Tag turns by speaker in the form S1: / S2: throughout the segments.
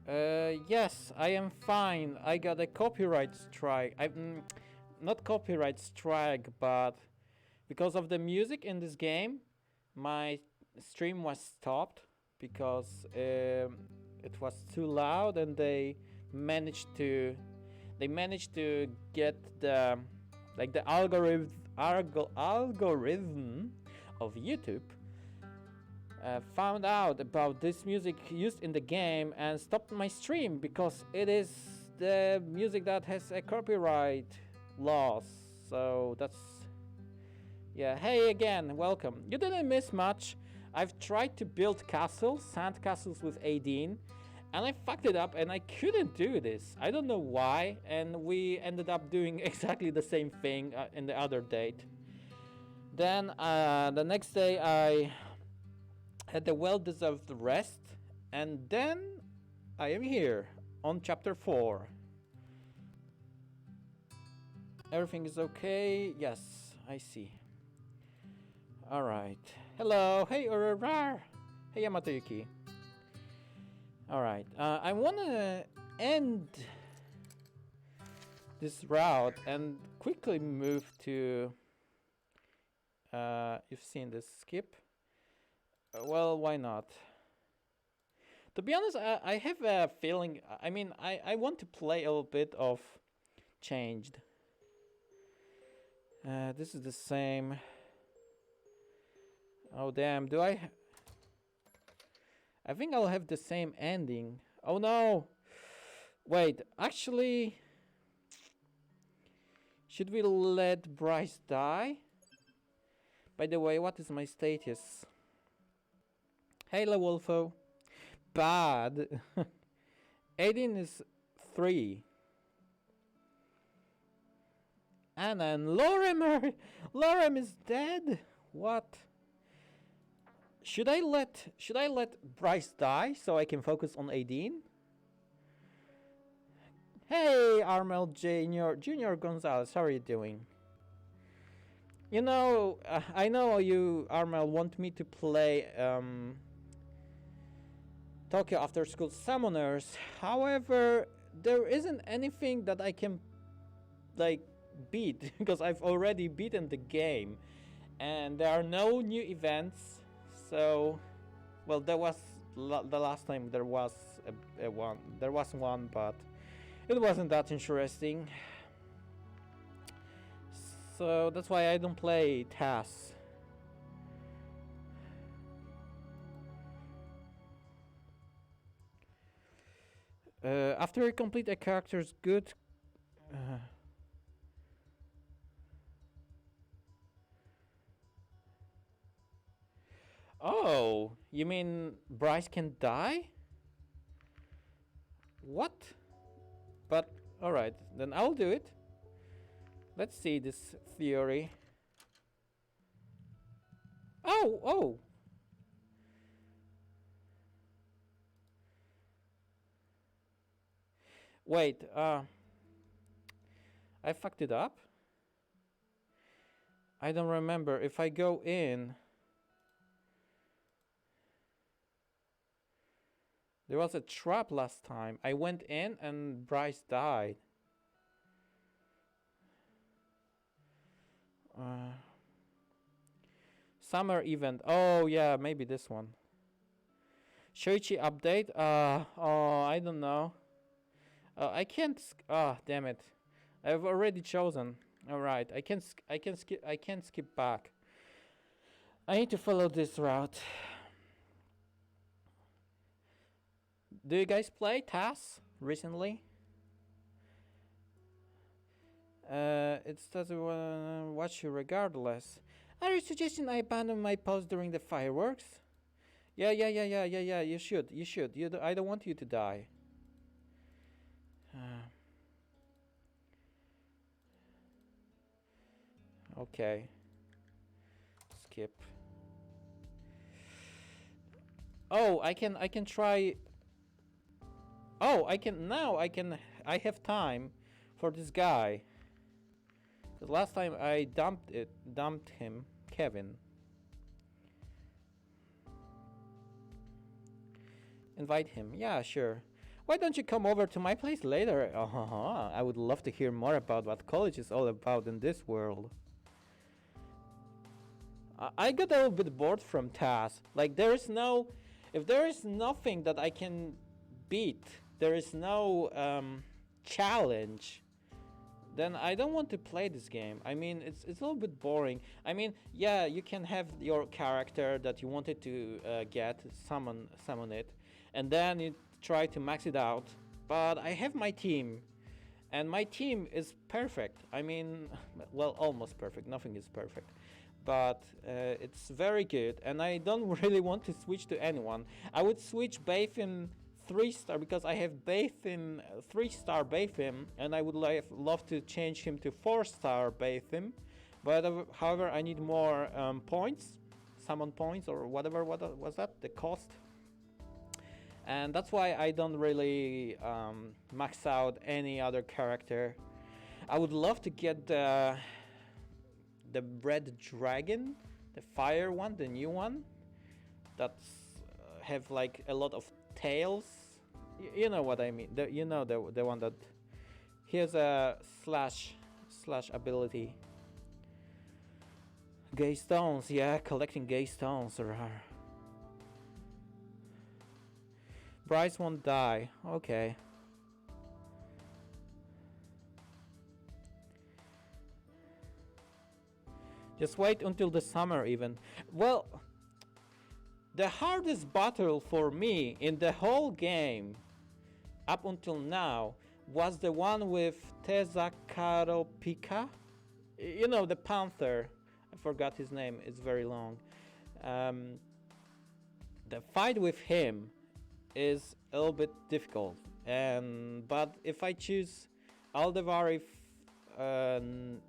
S1: Yes, I am fine. I got a copyright strike. Not copyright strike, but because of the music in this game, my stream was stopped because it was too loud, and managed to they managed to get the algorithm of YouTube found out about this music used in the game and stopped my stream because it is the music that has a copyright laws. So that's, yeah. Hey again, welcome. You didn't miss much. I've tried to build castles, sand castles with Aideen, and I fucked it up and I couldn't do this. I don't know why, and we ended up doing exactly the same thing in the other date. Then the next day I had a well-deserved rest, and then I am here on chapter 4. Everything is okay? Yes, I see. Alright. Hello, hey Urarar! Hey Yamatoyuki. Alright, I wanna end this route and quickly move to... you've seen this skip? Well, why not? To be honest, I have a feeling... I mean, I want to play a little bit of Changed. This is the same... Oh damn, do I think I'll have the same ending. Oh no! Wait, actually... Should we let Bryce die? By the way, what is my status? Hey Wolfo. Bad. Aideen is 3. And then Lorem is dead. What? Should I let Bryce die so I can focus on Aideen? Hey Armel Junior Gonzalez, how are you doing? You know, I know you, Armel, want me to play Tokyo After School Summoners. However, there isn't anything that I can like beat because I've already beaten the game, and there are no new events. So, well, there was the last time there was one. There was one, but it wasn't that interesting. So that's why I don't play TAS. After you complete a character's good... Oh, you mean Bryce can die? What? But, alright, then I'll do it. Let's see this theory. Oh! Wait, I fucked it up? I don't remember. If I go in... There was a trap last time. I went in and Bryce died. Summer event. Oh yeah, maybe this one. Shoichi update. Oh, I don't know. I can't. Damn it! I've already chosen. All right, I can skip. I can't skip back. I need to follow this route. Do you guys play TAS recently? It doesn't watch you regardless. Are you suggesting I abandon my post during the fireworks? Yeah. You should. I don't want you to die. Okay. Skip. Oh, I can try. Oh, I have time for this guy. Because last time I dumped him, Kevin. Invite him. Yeah, sure. Why don't you come over to my place later? I would love to hear more about what college is all about in this world. I got a little bit bored from tasks. Like if there is nothing that I can beat, there is no challenge, then I don't want to play this game. I mean, it's a little bit boring. I mean, yeah, you can have your character that you wanted to summon it, and then you try to max it out. But I have my team, and my team is perfect. I mean, well, almost perfect. Nothing is perfect, but it's very good, and I don't really want to switch to anyone. I would switch Bayfim 3-star because I have Bayfim 3-star Bayfim, and I would love to change him to 4-star Bayfim. But however, I need more points, summon points or whatever. What was that? The cost. And that's why I don't really max out any other character. I would love to get the red dragon, the fire one, the new one, that's have like a lot of tails. You know what I mean. The one that he has a slash ability. Gay stones, yeah, collecting gay stones. Bryce won't die. Okay. Just wait until the summer even. Well, the hardest battle for me in the whole game up until now was the one with Tezakaropika. You know, the panther. I forgot his name. It's very long. The fight with him is a little bit difficult. But if I choose Aldevari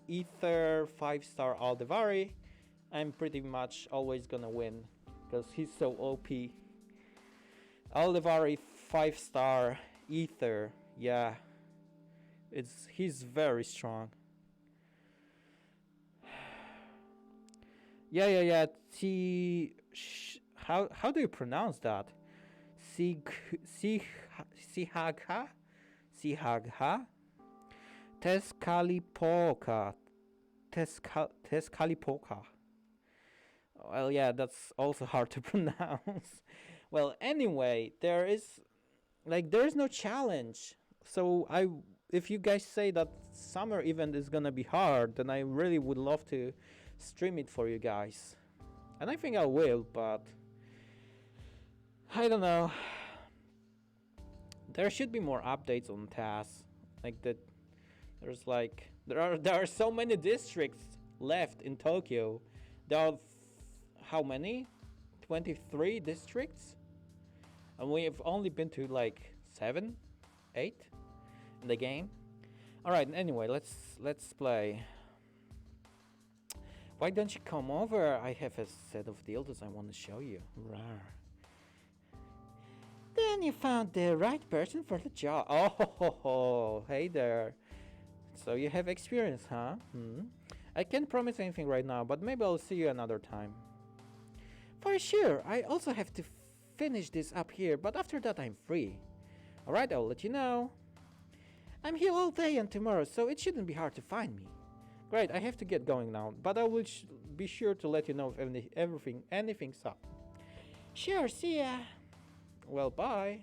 S1: Ether 5-star Aldevari, I'm pretty much always gonna win because he's so OP. Aldevari 5-star Ether, yeah, he's very strong. Yeah. How do you pronounce that? Sihagha? Tezcalipoca. Well, yeah, that's also hard to pronounce. Well, anyway, there is no challenge. So if you guys say that summer event is gonna be hard, then I really would love to stream it for you guys. And I think I will, but I don't know. There should be more updates on tasks. Like that there are so many districts left in Tokyo. There are how many? 23 districts? And we have only been to like 7, 8 in the game. Alright, anyway, let's play. Why don't you come over? I have a set of dildos I want to show you. Rawr. Then you found the right person for the job. Oh, hey there. So you have experience, huh? I can't promise anything right now, but maybe I'll see you another time. For sure, I also have to finish this up here, but after that I'm free. Alright, I'll let you know. I'm here all day and tomorrow, so it shouldn't be hard to find me. Great, I have to get going now, but I will be sure to let you know if anything's up. Sure, see ya. Well, bye.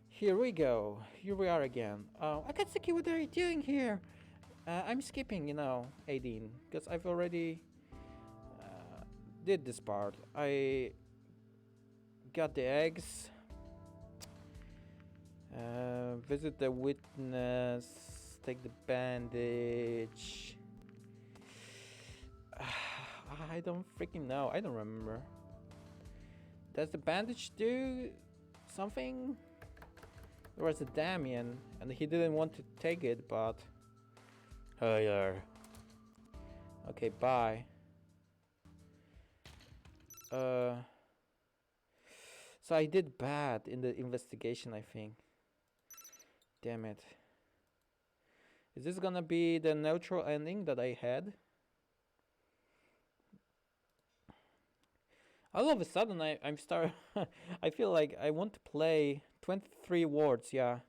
S1: Here we go. Here we are again. Akatsuki, what are you doing here? I'm skipping, 18, because I've already did this part. I got the eggs. Visit the witness. Take the bandage. I don't freaking know. I don't remember. Does the bandage do something? There was a Damien, and he didn't want to take it, but... Oh, yeah. Okay, bye. So I did bad in the investigation, I think. Damn it. Is this gonna be the neutral ending that I had? All of a sudden, I'm start. I feel like I want to play 23 words. Yeah,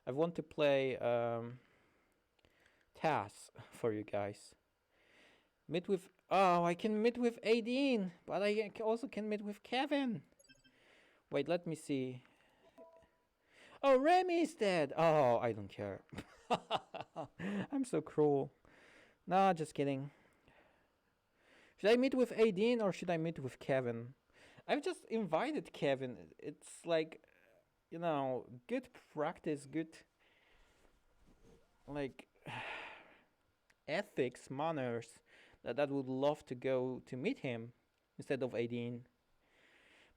S1: I want to play tasks for you guys. Meet with. Oh, I can meet with Aideen, but I also can meet with Kevin. Wait, let me see. Oh, Remy is dead. Oh, I don't care. I'm so cruel. Nah, just kidding. Should I meet with Aideen or should I meet with Kevin? I've just invited Kevin. It's like, good practice, good, like, ethics, manners. That would love to go to meet him instead of Aideen.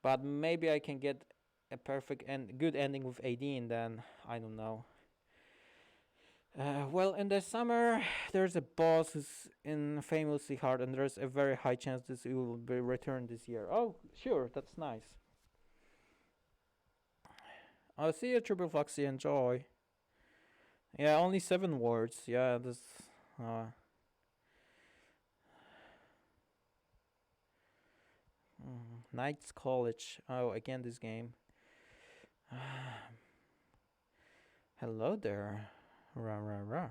S1: But maybe I can get a perfect and good ending with Aideen, then I don't know. Well, in the summer, there's a boss who's famously hard, and there's a very high chance this will be returned this year. Oh, sure, that's nice. I'll see you, Triple Foxy. Enjoy. Yeah, only 7 words. Yeah, this. Uh, Knights College. Oh, again, this game. Hello there. Rah, rah, rah.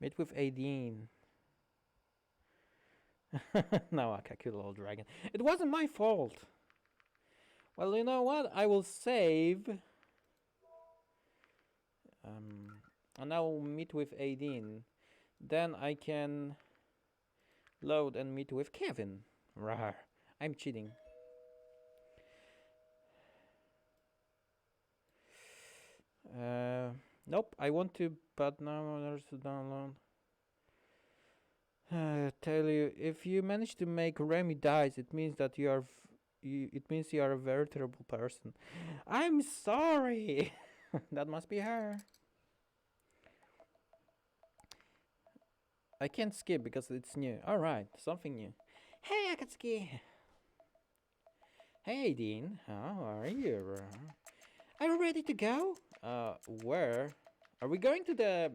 S1: Meet with Aideen. No, I can kill old dragon. It wasn't my fault. Well, you know what? I will save. And I will meet with Aideen. Then I can load and meet with Kevin. Rawr. I'm cheating. Nope, I want to, but now there's to download. Tell you, if you manage to make Remy dies, it means that it means you are a very terrible person. I'm sorry. That must be her. I can't skip because it's new. Alright, something new. Hey, Akatsuki. Hey, Dean. How are you? Are you ready to go? Where? Are we going to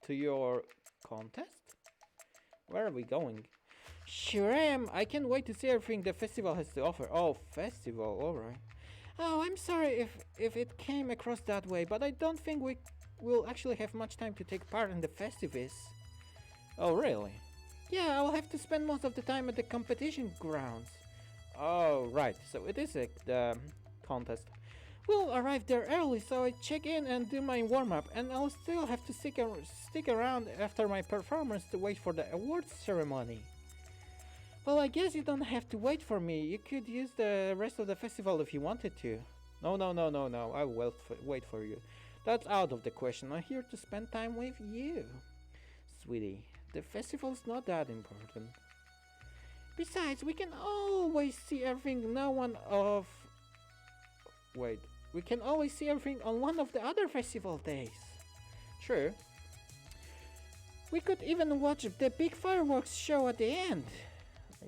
S1: your contest? Where are we going? Sure am. I can't wait to see everything the festival has to offer. Oh, festival. Alright. Oh, I'm sorry if it came across that way, but I don't think we will actually have much time to take part in the festivities. Oh, really? Yeah, I'll have to spend most of the time at the competition grounds. Oh, right. So it is the contest. We'll arrive there early, so I check in and do my warm-up, and I'll still have to stick around after my performance to wait for the awards ceremony. Well, I guess you don't have to wait for me. You could use the rest of the festival if you wanted to. No. I will wait for you. That's out of the question. I'm here to spend time with you. Sweetie, the festival's not that important. Besides, we can always see everything we can always see everything on one of the other festival days. True. We could even watch the big fireworks show at the end.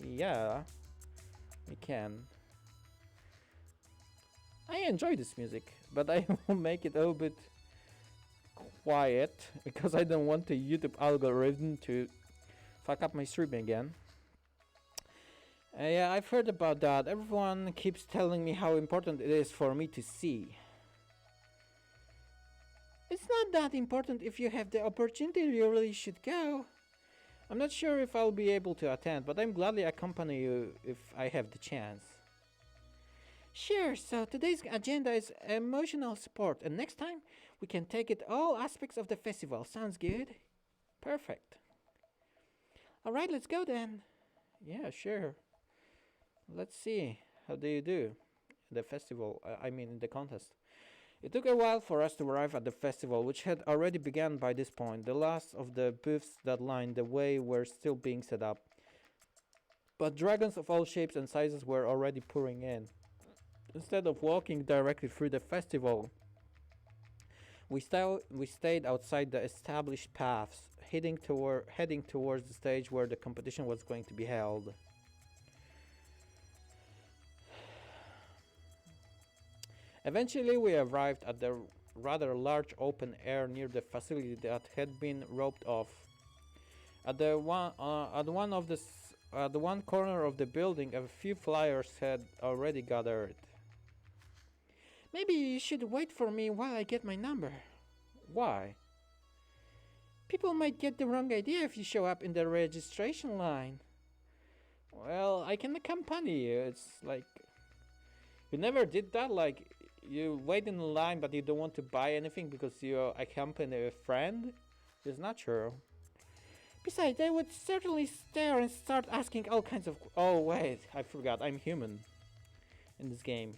S1: Yeah, we can. I enjoy this music, but I will make it a little bit quiet because I don't want the YouTube algorithm to fuck up my stream again. Yeah, I've heard about that. Everyone keeps telling me how important it is for me to see. It's not that important if you have the opportunity, you really should go. I'm not sure if I'll be able to attend, but I'm gladly accompany you if I have the chance. Sure, so today's agenda is emotional support, and next time we can take it all aspects of the festival. Sounds good? Perfect. Alright, let's go then. Yeah, sure. Let's see. How do you do? The festival, I mean the contest. It took a while for us to arrive at the festival, which had already begun by this point. The last of the booths that lined the way were still being set up. But dragons of all shapes and sizes were already pouring in. Instead of walking directly through the festival, we stayed outside the established paths, heading towards the stage where the competition was going to be held. Eventually, we arrived at the rather large open air near the facility that had been roped off. At the one corner of the building, a few flyers had already gathered. Maybe you should wait for me while I get my number. Why? People might get the wrong idea if you show up in the registration line. Well, I can accompany you. It's like you never did that. Like you wait in line, but you don't want to buy anything because you accompany a friend. It's not true. Besides, they would certainly stare and start asking all kinds of. Oh wait, I forgot. I'm human. In this game,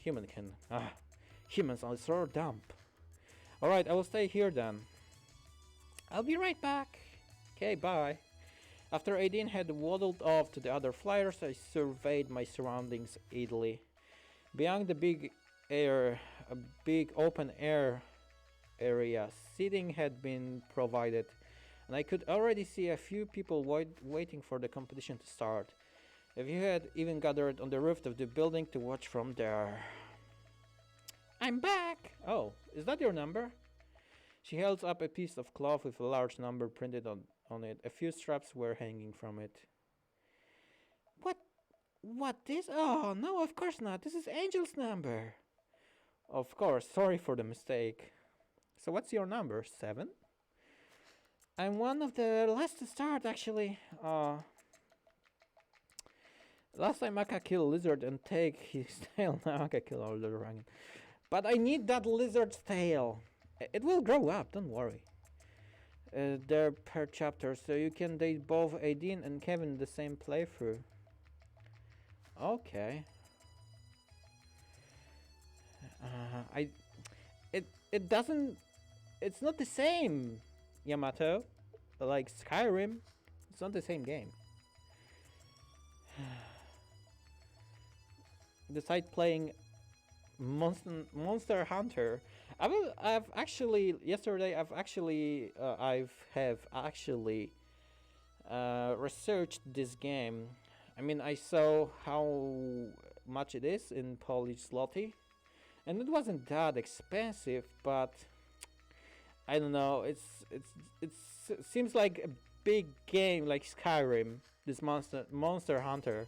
S1: humans are so dumb. All right, I will stay here then. I'll be right back. Okay, bye. After Aideen had waddled off to the other flyers, I surveyed my surroundings idly. Beyond the big open air area, seating had been provided, and I could already see a few people waiting for the competition to start. A few had even gathered on the roof of the building to watch from there. I'm back! Oh, is that your number? She held up a piece of cloth with a large number printed on it. A few straps were hanging from it. What this? Oh, no, of course not. This is Angel's number. Of course, sorry for the mistake. So what's your number? 7? I'm one of the last to start, actually. Last time I could kill a lizard and take his tail. Now I can kill all the dragon. But I need that lizard's tail. It will grow up, don't worry. They're per chapter, so you can date both Aideen and Kevin in the same playthrough. Okay. It doesn't. It's not the same, Yamato. Like Skyrim, it's not the same game. Decide playing Monster Hunter. I've actually researched this game. I mean, I saw how much it is in Polish zloty, and it wasn't that expensive. But I don't know. It seems like a big game like Skyrim. This Monster Hunter,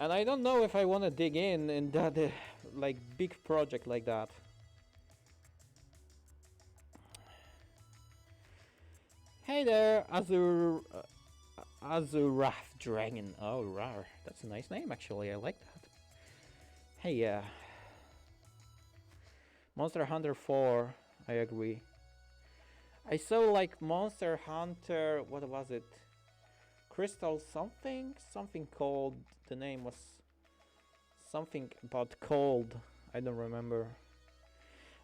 S1: and I don't know if I want to dig in that like big project like that. Hey there, Azurath Dragon. Oh, rar. That's a nice name, actually. I like that. Hey, yeah. Monster Hunter 4. I agree. I saw like Monster Hunter. What was it? Crystal something? Something cold. The name was something about cold. I don't remember.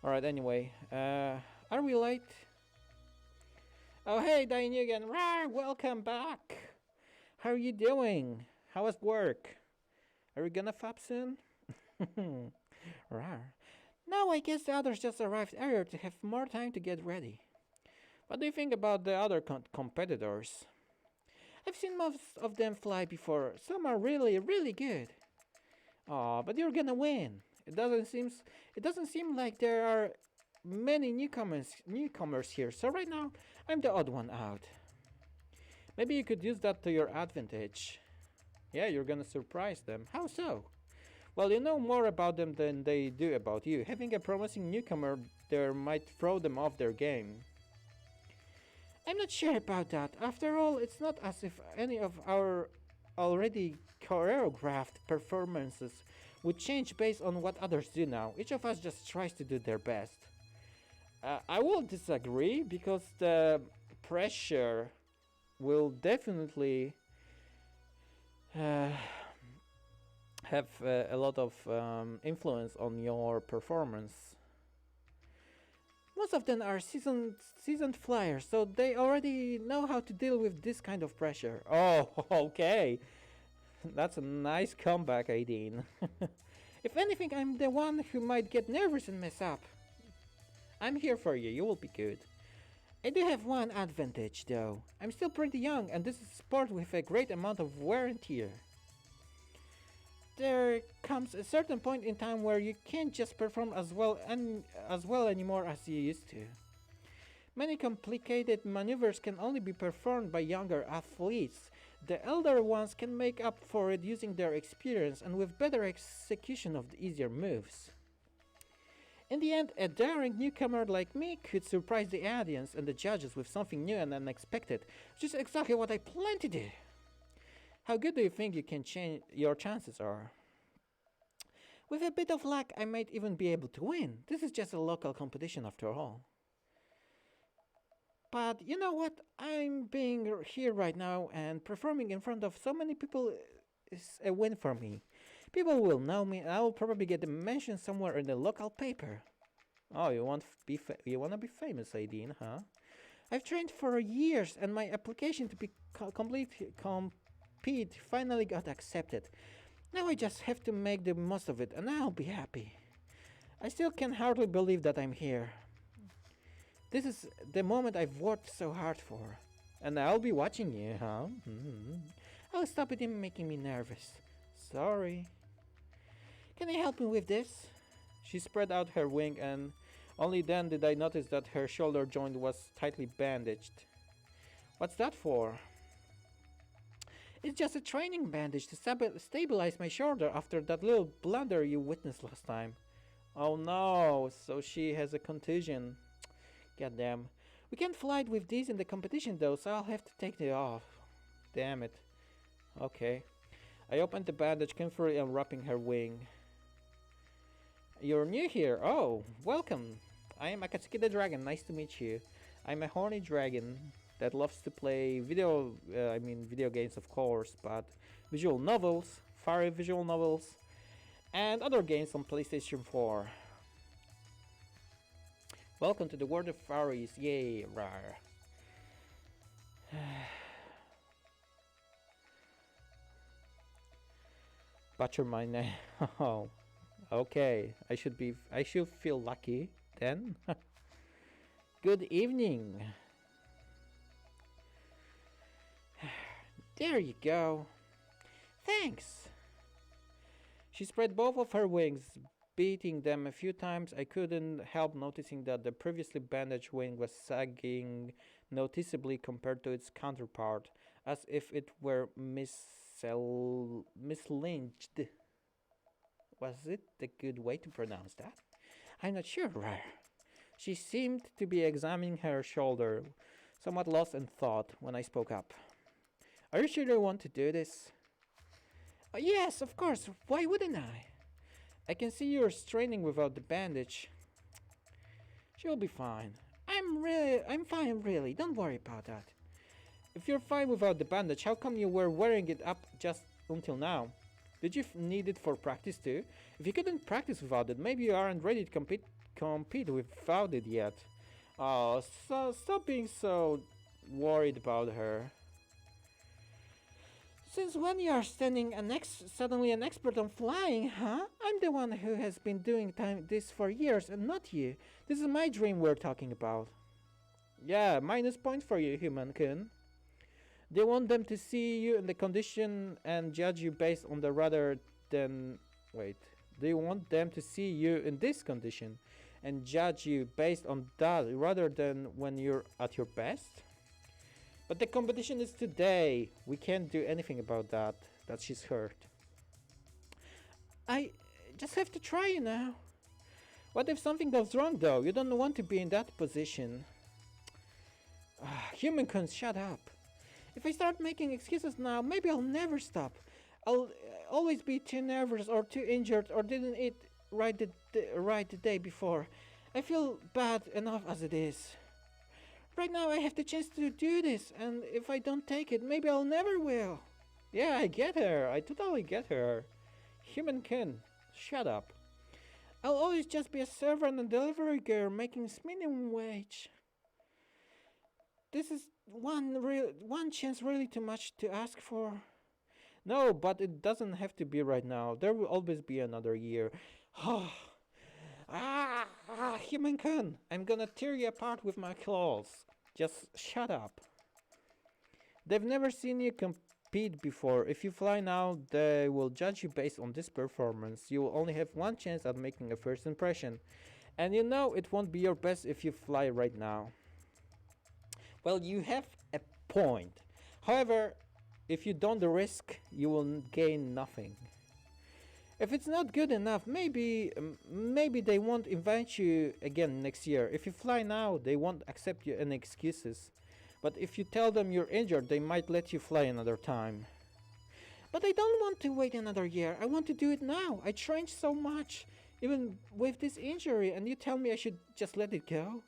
S1: Alright, anyway. Are we late? Oh, hey, Diane again. Rawr, welcome back. How are you doing? How was work? Are you gonna fap soon? Rawr. No, I guess the others just arrived earlier to have more time to get ready. What do you think about the other competitors? I've seen most of them fly before. Some are really, really good. Aw, but you're gonna win. It doesn't seem like there are many newcomers here, so right now I'm the odd one out. Maybe you could use that to your advantage. Yeah, you're gonna surprise them. How so? Well, you know more about them than they do about you. Having a promising newcomer there might throw them off their game. I'm not sure about that. After all, it's not as if any of our already choreographed performances would change based on what others do now. Each of us just tries to do their best. I will disagree because the pressure will definitely have a lot of influence on your performance. Most of them are seasoned flyers, so they already know how to deal with this kind of pressure. Oh, okay. That's a nice comeback, Aideen. If anything, I'm the one who might get nervous and mess up. I'm here for you, you will be good. I do have one advantage though. I'm still pretty young and this is a sport with a great amount of wear and tear. there comes a certain point in time where you can't just perform as well anymore as you used to. Many complicated maneuvers can only be performed by younger athletes. The elder ones can make up for it using their experience and with better execution of the easier moves. In the end, a daring newcomer like me could surprise the audience and the judges with something new and unexpected, which is exactly what I plan to do. How good do you think you can change your chances are? With a bit of luck, I might even be able to win. This is just a local competition after all. But you know what? I'm being here right now and performing in front of so many people is a win for me. People will know me and I will probably get a mention somewhere in the local paper. Oh, you want to be famous, Aideen, huh? I've trained for years and my application to be compete finally got accepted. Now I just have to make the most of it and I'll be happy. I still can hardly believe that I'm here. This is the moment I've worked so hard for. And I'll be watching you, huh? I'll stop it in making me nervous. Sorry. Can you help me with this? She spread out her wing and only then did I notice that her shoulder joint was tightly bandaged. What's that for? It's just a training bandage to stabilize my shoulder after that little blunder you witnessed last time. Oh no, so she has a contusion. Goddamn. We can't fly with these in the competition though, so I'll have to take it off. Damn it. Okay. I opened the bandage, carefully unwrapping her wing. You're new here. Oh, welcome. I am Akatsuki the Dragon. Nice to meet you. I'm a horny dragon that loves to play video games of course, but visual novels, fairy visual novels, and other games on PlayStation 4. Welcome to the world of fairies, yay, rar. Butcher my name. Oh, okay. I should feel lucky then. Good evening. There you go. Thanks. She spread both of her wings, beating them a few times. I couldn't help noticing that the previously bandaged wing was sagging noticeably compared to its counterpart, as if it were mislinched. Was it a good way to pronounce that? I'm not sure. She seemed to be examining her shoulder, somewhat lost in thought when I spoke up. Are you sure you want to do this? Yes, of course. Why wouldn't I? I can see you're straining without the bandage. She'll be fine. I'm fine really. Don't worry about that. If you're fine without the bandage, how come you were wearing it up just until now? Did you need it for practice too? If you couldn't practice without it, maybe you aren't ready to compete without it yet. Oh, so stop being so worried about her. Since when you are suddenly an expert on flying, huh? I'm the one who has been doing this for years and not you. This is my dream we're talking about. Yeah, minus points for you, human-kun. They want them to see you in the condition and judge you based on the rather than... Wait. They want them to see you in this condition and judge you based on that rather than when you're at your best? But the competition is today. We can't do anything about that she's hurt. I just have to try, you know. What if something goes wrong though? You don't want to be in that position. Human-kun, shut up. If I start making excuses now, maybe I'll never stop. I'll always be too nervous or too injured or didn't eat right the day before. I feel bad enough as it is. Right now I have the chance to do this, and if I don't take it, maybe I'll never will. Yeah, I get her. I totally get her. Human-kun, shut up. I'll always just be a servant and delivery girl making minimum wage. This is one chance really too much to ask for. No, but it doesn't have to be right now. There will always be another year. Human-kun, I'm gonna tear you apart with my claws. Just shut up. They've never seen you compete speed before. If you fly now, they will judge you based on this performance. You will only have one chance at making a first impression. And you know it won't be your best if you fly right now. Well, you have a point. However, if you don't risk, you will gain nothing. If it's not good enough, maybe they won't invite you again next year. If you fly now, they won't accept you any excuses. But if you tell them you're injured, they might let you fly another time. But I don't want to wait another year. I want to do it now. I trained so much, even with this injury, and you tell me I should just let it go?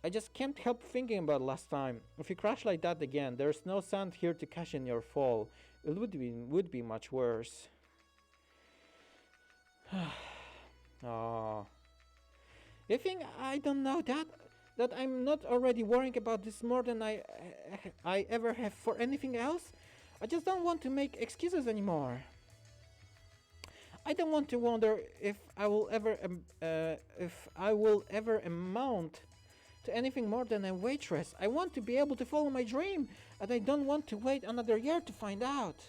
S1: I just can't help thinking about last time. If you crash like that again, there's no sand here to cushion your fall. It would be much worse. Oh. You think I don't know that I'm not already worrying about this more than I ever have for anything else? I just don't want to make excuses anymore. I don't want to wonder if I will ever amount to anything more than a waitress. I want to be able to follow my dream, and I don't want to wait another year to find out.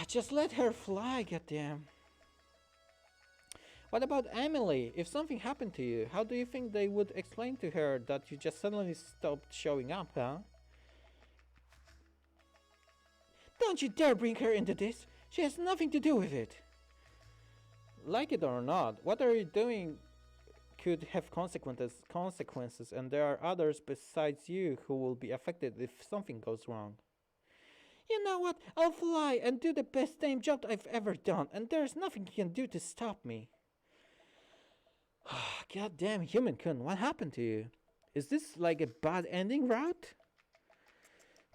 S1: Just let her fly, goddamn. What about Emily? If something happened to you, how do you think they would explain to her that you just suddenly stopped showing up, huh? Don't you dare bring her into this! She has nothing to do with it! Like it or not, what are you doing could have consequences, and there are others besides you who will be affected if something goes wrong. You know what? I'll fly and do the best damn job I've ever done, and there's nothing you can do to stop me. God damn, Human-kun, what happened to you? Is this like a bad ending route?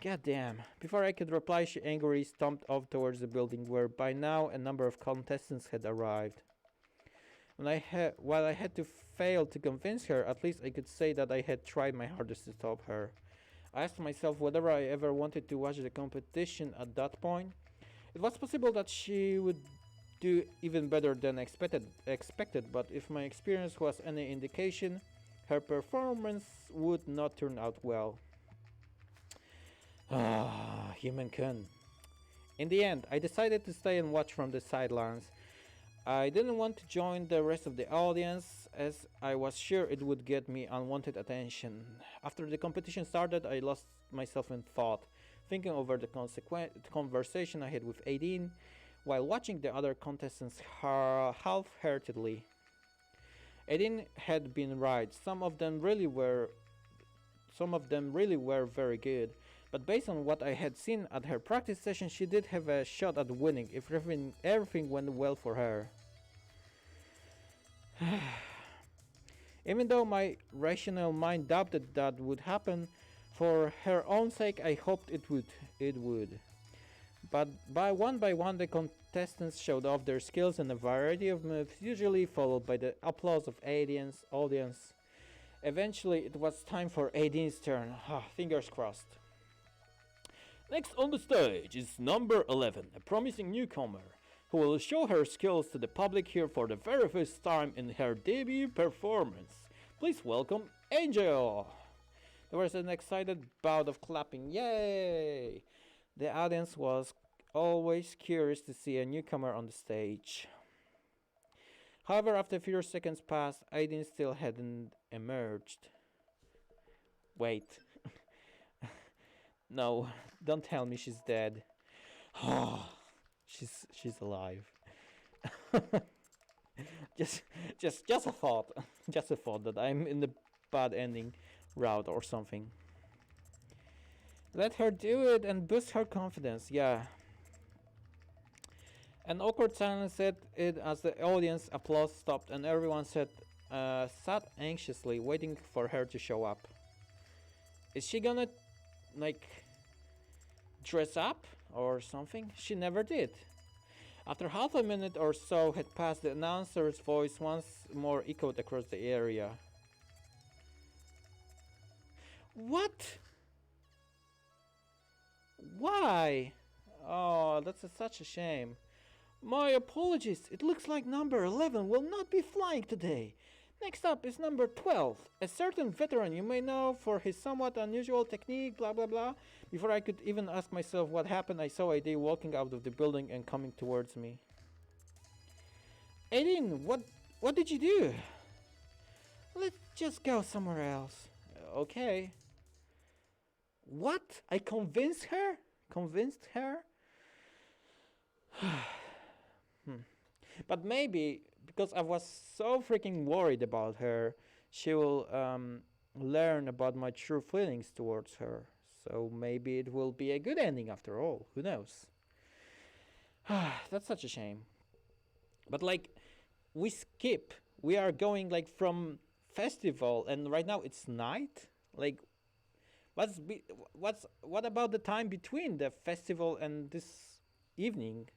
S1: God damn. Before I could reply, she angrily stomped off towards the building where by now a number of contestants had arrived. While I had to fail to convince her, at least I could say that I had tried my hardest to stop her. I asked myself whether I ever wanted to watch the competition at that point. It was possible that she would do even better than expected, but if my experience was any indication, her performance would not turn out well. Human-kun. In the end, I decided to stay and watch from the sidelines. I didn't want to join the rest of the audience, as I was sure it would get me unwanted attention. After the competition started, I lost myself in thought, thinking over the conversation I had with Aideen, while watching the other contestants half-heartedly. Aideen had been right. Some of them really were very good. But based on what I had seen at her practice session, she did have a shot at winning if everything went well for her. Even though my rational mind doubted that would happen, for her own sake I hoped it would. But by one, the contestants showed off their skills in a variety of moves, usually followed by the applause of audience. Eventually it was time for Aideen's turn. Fingers crossed. Next on the stage is number 11, a promising newcomer, who will show her skills to the public here for the very first time in her debut performance. Please welcome Angel! There was an excited bout of clapping. Yay! The audience was always curious to see a newcomer on the stage. However, after a few seconds passed, Aideen still hadn't emerged. Wait. No, don't tell me she's dead. She's alive. just a thought. Just a thought that I'm in the bad ending route or something. Let her do it and boost her confidence, yeah. An awkward silence set it as the audience applause stopped and everyone sat anxiously waiting for her to show up. Is she gonna, dress up or something? She never did. After half a minute or so had passed, the announcer's voice once more echoed across the area. What? Why? Oh, that's such a shame. My apologies. It looks like number 11 will not be flying today. Next up is number 12. A certain veteran you may know for his somewhat unusual technique, blah blah blah. Before I could even ask myself what happened, I saw AD walking out of the building and coming towards me. Aiden, what did you do? Let's just go somewhere else. Okay. What? I convinced her? Convinced her? But maybe because I was so freaking worried about her, she will learn about my true feelings towards her. So maybe it will be a good ending after all. Who knows? That's such a shame. But like, we skip. We are going like from festival, and right now it's night. Like, what about the time between the festival and this evening?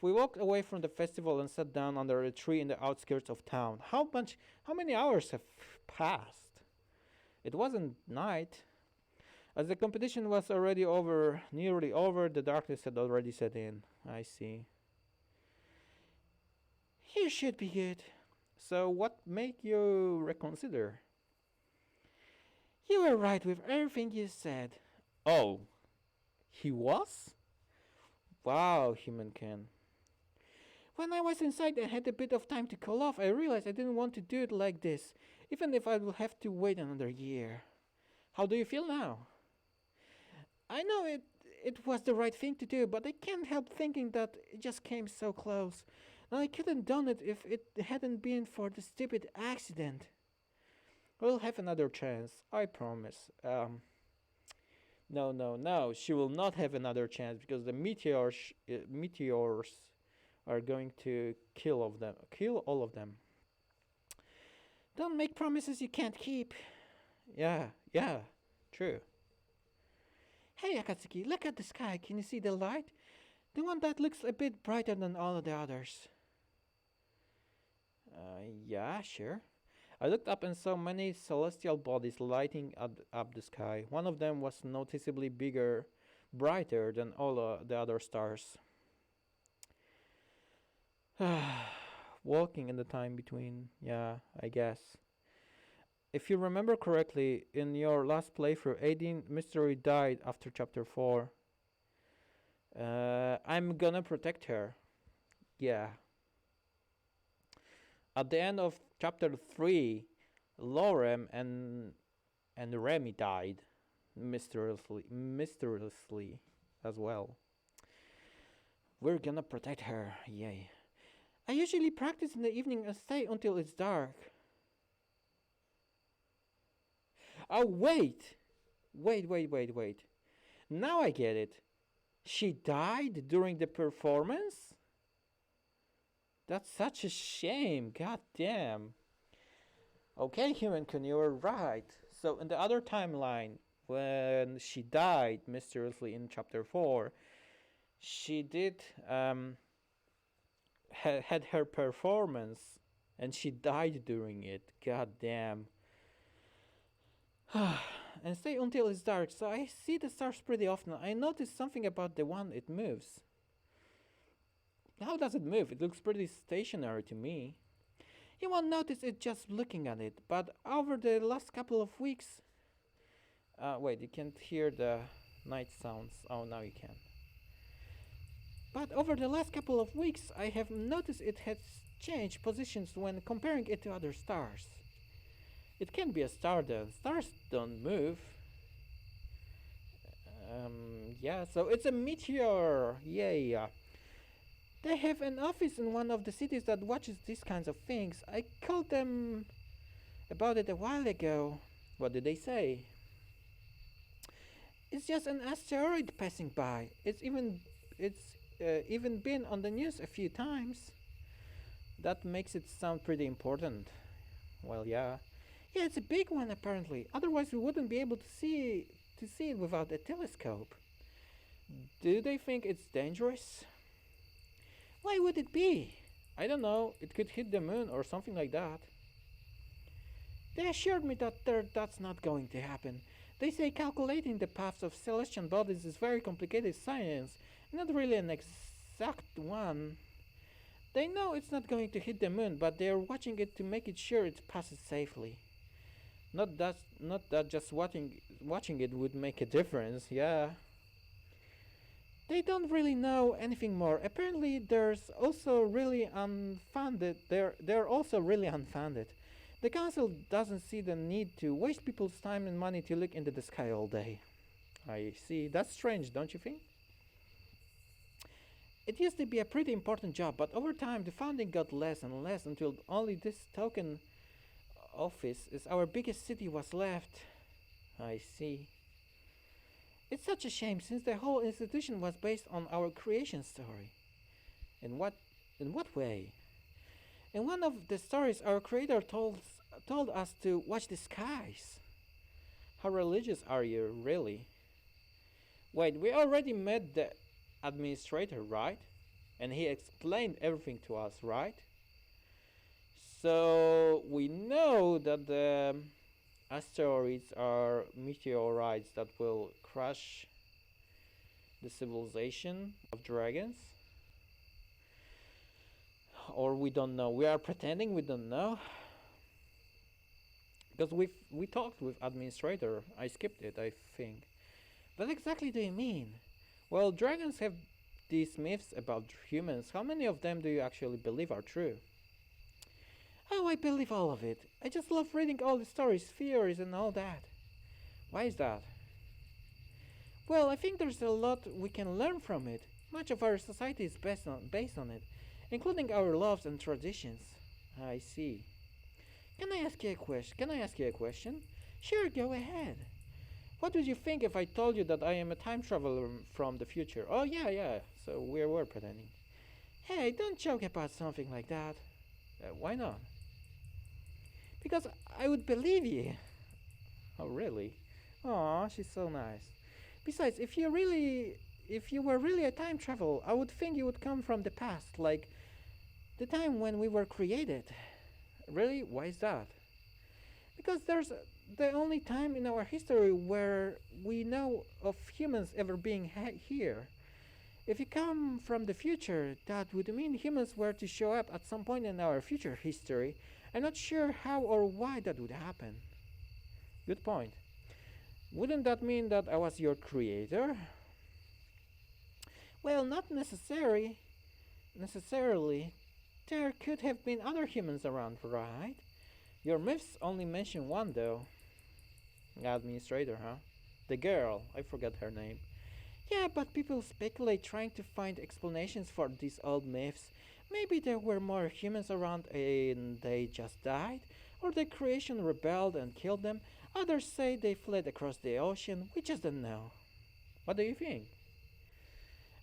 S1: We walked away from the festival and sat down under a tree in the outskirts of town. How many hours have passed? It wasn't night. As the competition was already over, nearly over, the darkness had already set in. I see. You should be good. So what made you reconsider? You were right with everything you said. Oh, he was? Wow, Humankin. When I was inside and had a bit of time to cool off, I realized I didn't want to do it like this, even if I will have to wait another year. How do you feel now? I know it was the right thing to do, but I can't help thinking that it just came so close. And I couldn't done it if it hadn't been for the stupid accident. We'll have another chance, I promise. No. She will not have another chance because the meteors are going to kill all of them. Don't make promises you can't keep. Yeah, true. Hey Akatsuki, look at the sky. Can you see the light? The one that looks a bit brighter than all of the others. Yeah, sure. I looked up and saw many celestial bodies lighting up the sky. One of them was noticeably bigger, brighter than all the other stars. Walking in the time between, yeah, I guess. If you remember correctly, in your last playthrough, Aideen Mystery died after chapter 4. I'm gonna protect her. Yeah. At the end of chapter 3, Lorem and Remy died mysteriously as well. We're gonna protect her, yay. I usually practice in the evening and stay until it's dark. Oh, wait. Now I get it. She died during the performance? That's such a shame. God damn. Okay, Humankin, you were right. So in the other timeline, when she died mysteriously in chapter 4, she did had her performance and she died during it. God damn. And stay until it's dark. So I see the stars pretty often. I noticed something about the one it moves. How does it move? It looks pretty stationary to me. You won't notice it just looking at it, but over the last couple of weeks... wait, you can't hear the night sounds. Oh, now you can. But over the last couple of weeks, I have noticed it has changed positions when comparing it to other stars. It can't be a star then. Stars don't move. Yeah, so it's a meteor. Yay. They have an office in one of the cities that watches these kinds of things. I called them about it a while ago. What did they say? It's just an asteroid passing by. It's even been on the news a few times. That makes it sound pretty important. Well, yeah. Yeah, it's a big one apparently. Otherwise we wouldn't be able to see it without a telescope. Do they think it's dangerous? Why would it be? I don't know. It could hit the moon or something like that. They assured me that that's not going to happen. They say calculating the paths of celestial bodies is very complicated science, not really an exact one. They know it's not going to hit the moon, but they are watching it to make it sure it passes safely. Not that just watching it would make a difference. Yeah. They don't really know anything more. Apparently, they're also really unfounded. The council doesn't see the need to waste people's time and money to look into the sky all day. I see. That's strange, don't you think? It used to be a pretty important job, but over time the funding got less and less until only this token office is our biggest city was left. I see. It's such a shame since the whole institution was based on our creation story. In what in what way? In one of the stories our creator told us to watch the skies. How religious are you, really? Wait, we already met the administrator, right? And he explained everything to us, right? So we know that the asteroids are meteorites that will crush the civilization of dragons. Or we don't know. We are pretending we don't know. Because we talked with administrator. I skipped it, I think. What exactly do you mean? Well, dragons have these myths about humans. How many of them do you actually believe are true? Oh, I believe all of it. I just love reading all the stories, theories, and all that. Why is that? Well, I think there's a lot we can learn from it. Much of our society is based on it, including our laws and traditions. I see. Can I ask you a question? Sure, go ahead. What would you think if I told you that I am a time traveler from the future? Oh, yeah, yeah. So we were pretending. Hey, don't joke about something like that. Why not? Because I would believe you. Oh, really? Aw, she's so nice. Besides, if you were really a time travel, I would think you would come from the past, like the time when we were created. Really? Why is that? Because there's the only time in our history where we know of humans ever being here. If you come from the future, that would mean humans were to show up at some point in our future history. I'm not sure how or why that would happen. Good point. Wouldn't that mean that I was your creator? Well, not necessarily. There could have been other humans around, right? Your myths only mention one, though. Administrator, huh? The girl, I forgot her name. Yeah, but people speculate trying to find explanations for these old myths. Maybe there were more humans around and they just died, or the creation rebelled and killed them. Others say they fled across the ocean. We just don't know. What do you think?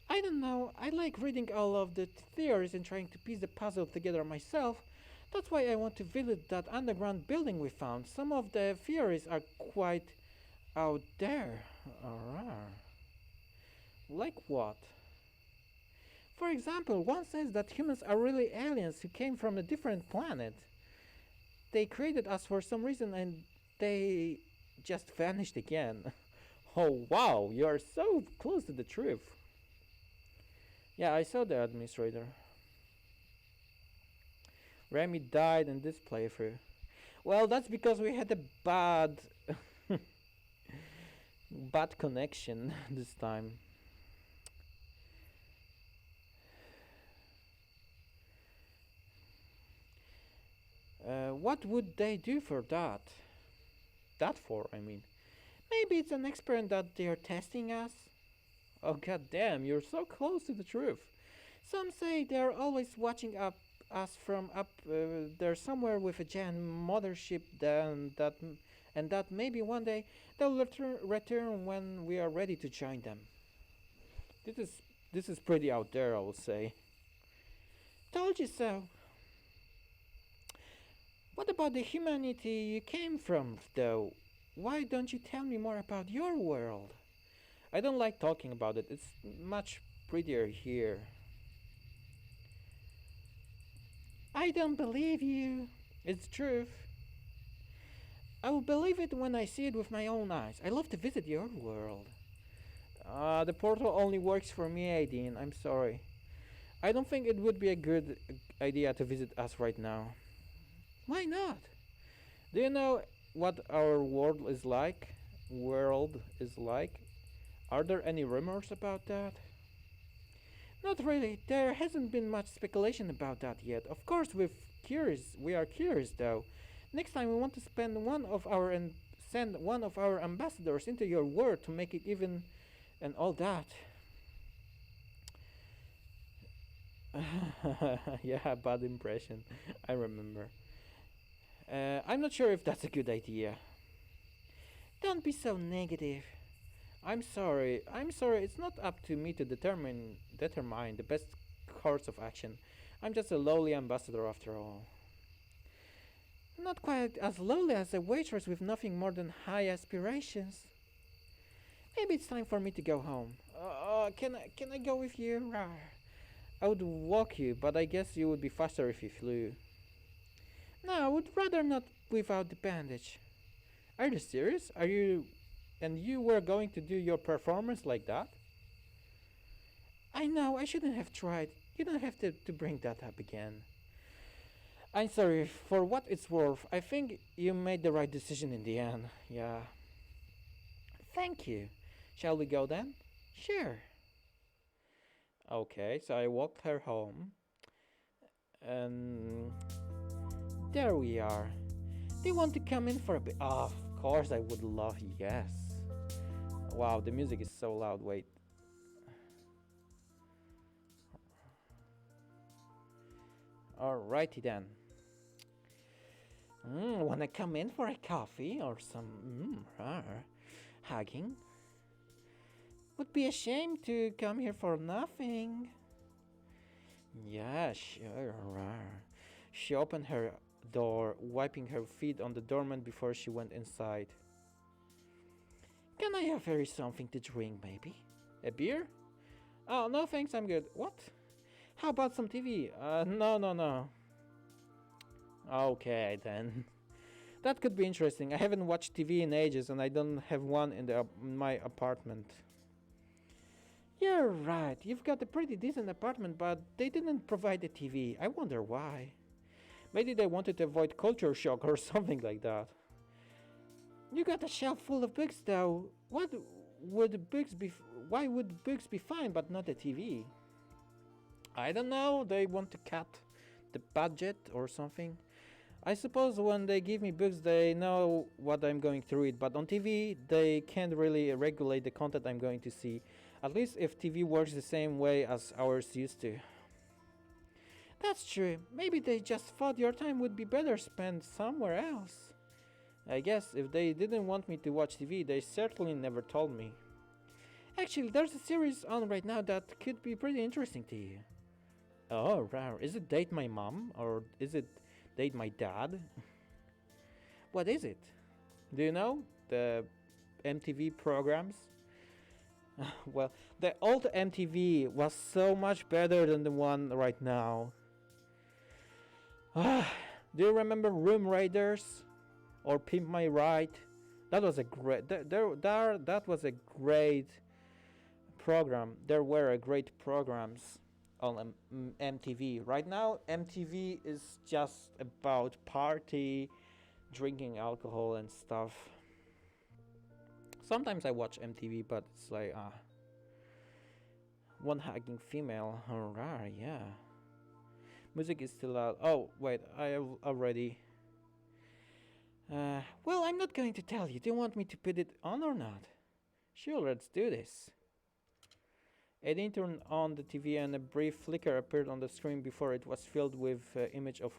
S1: I don't know. I like reading all of the theories and trying to piece the puzzle together myself. That's why I want to visit that underground building we found. Some of the theories are quite out there. Alright. Like what? For example, one says that humans are really aliens who came from a different planet. They created us for some reason and they just vanished again. Oh wow, you are so close to the truth. Yeah, I saw the administrator. Remy died in this playthrough. Well, that's because we had a bad connection this time. What would they do for that? That for, I mean. Maybe it's an experiment that they're testing us? Oh god damn, you're so close to the truth. Some say they're always watching us from up there somewhere with a giant mothership and that maybe one day they'll return when we are ready to join them. This is pretty out there, I would say. Told you so. What about the humanity you came from, though? Why don't you tell me more about your world? I don't like talking about it. It's much prettier here. I don't believe you. It's truth. I will believe it when I see it with my own eyes. I love to visit your world. The portal only works for me, Aideen. I'm sorry. I don't think it would be a good idea to visit us right now. Why not? Do you know what our world is like? World is like? Are there any rumors about that? Not really. There hasn't been much speculation about that yet. Of course, we are curious though. Next time we want to send one of our ambassadors into your world to make it even and all that. Yeah, bad impression. I remember. I'm not sure if that's a good idea. Don't be so negative. I'm sorry. I'm sorry. It's not up to me to determine the best course of action. I'm just a lowly ambassador after all. Not quite as lowly as a waitress with nothing more than high aspirations. Maybe it's time for me to go home. Can I go with you? Rawr. I would walk you, but I guess you would be faster if you flew. No, I would rather not without the bandage. Are you serious? Are you and you were going to do your performance like that? I know, I shouldn't have tried. You don't have to bring that up again. I'm sorry, for what it's worth, I think you made the right decision in the end. Yeah. Thank you. Shall we go then? Sure. Okay, so I walked her home. And there we are. Do you want to come in for a bit? Oh, of course I would love, yes. Wow, the music is so loud. Wait. Alrighty then. Wanna come in for a coffee or some hugging? Would be a shame to come here for nothing. Yeah, sure. She opened her door, wiping her feet on the doormat before she went inside. Can I offer you something to drink, maybe? A beer? Oh, no thanks, I'm good. What? How about some TV? No. Okay, then. That could be interesting. I haven't watched TV in ages and I don't have one in my apartment. You're right. You've got a pretty decent apartment, but they didn't provide a TV. I wonder why. Maybe they wanted to avoid culture shock or something like that. You got a shelf full of books, though. Why would books be fine, but not a TV? I don't know. They want to cut the budget or something. I suppose when they give me books, they know what I'm going to read. But on TV, they can't really regulate the content I'm going to see. At least if TV works the same way as ours used to. That's true. Maybe they just thought your time would be better spent somewhere else. I guess if they didn't want me to watch TV, they certainly never told me. Actually, there's a series on right now that could be pretty interesting to you. Oh, wow. Is it Date My Mom? Or is it Date My Dad? What is it? Do you know? The MTV programs? Well, the old MTV was so much better than the one right now. Do you remember Room Raiders or Pimp My Ride? That was a great. That was a great program. There were great programs on MTV. Right now, MTV is just about party, drinking alcohol and stuff. Sometimes I watch MTV, but it's like one hugging female. Alright, yeah. Music is still loud. Oh, wait, I have already. Well, I'm not going to tell you. Do you want me to put it on or not? Sure, let's do this. Eddie turned on the TV and a brief flicker appeared on the screen before it was filled with image of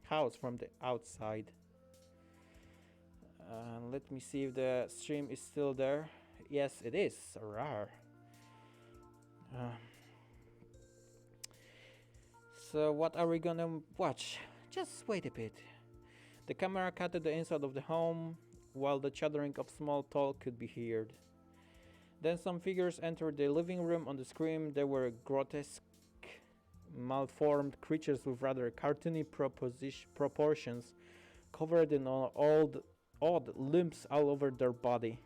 S1: house from the outside. Let me see if the stream is still there. Yes, it is. Rawr. So what are we gonna watch? Just wait a bit. The camera cut to the inside of the home, while the chattering of small talk could be heard. Then some figures entered the living room. On the screen there were grotesque, malformed creatures with rather cartoony proportions, covered in odd lumps all over their body.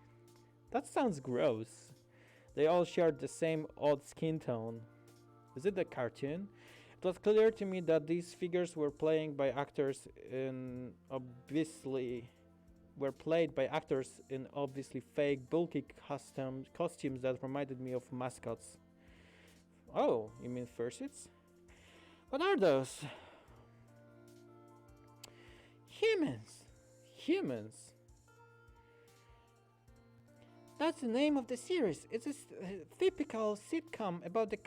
S1: That sounds gross. They all shared the same odd skin tone. Is it a cartoon? It was clear to me that these figures were playing by actors in obviously were played by actors in obviously fake, bulky costumes that reminded me of mascots. Oh, you mean fursuits? What are those? Humans. Humans. That's the name of the series. It's a typical sitcom about the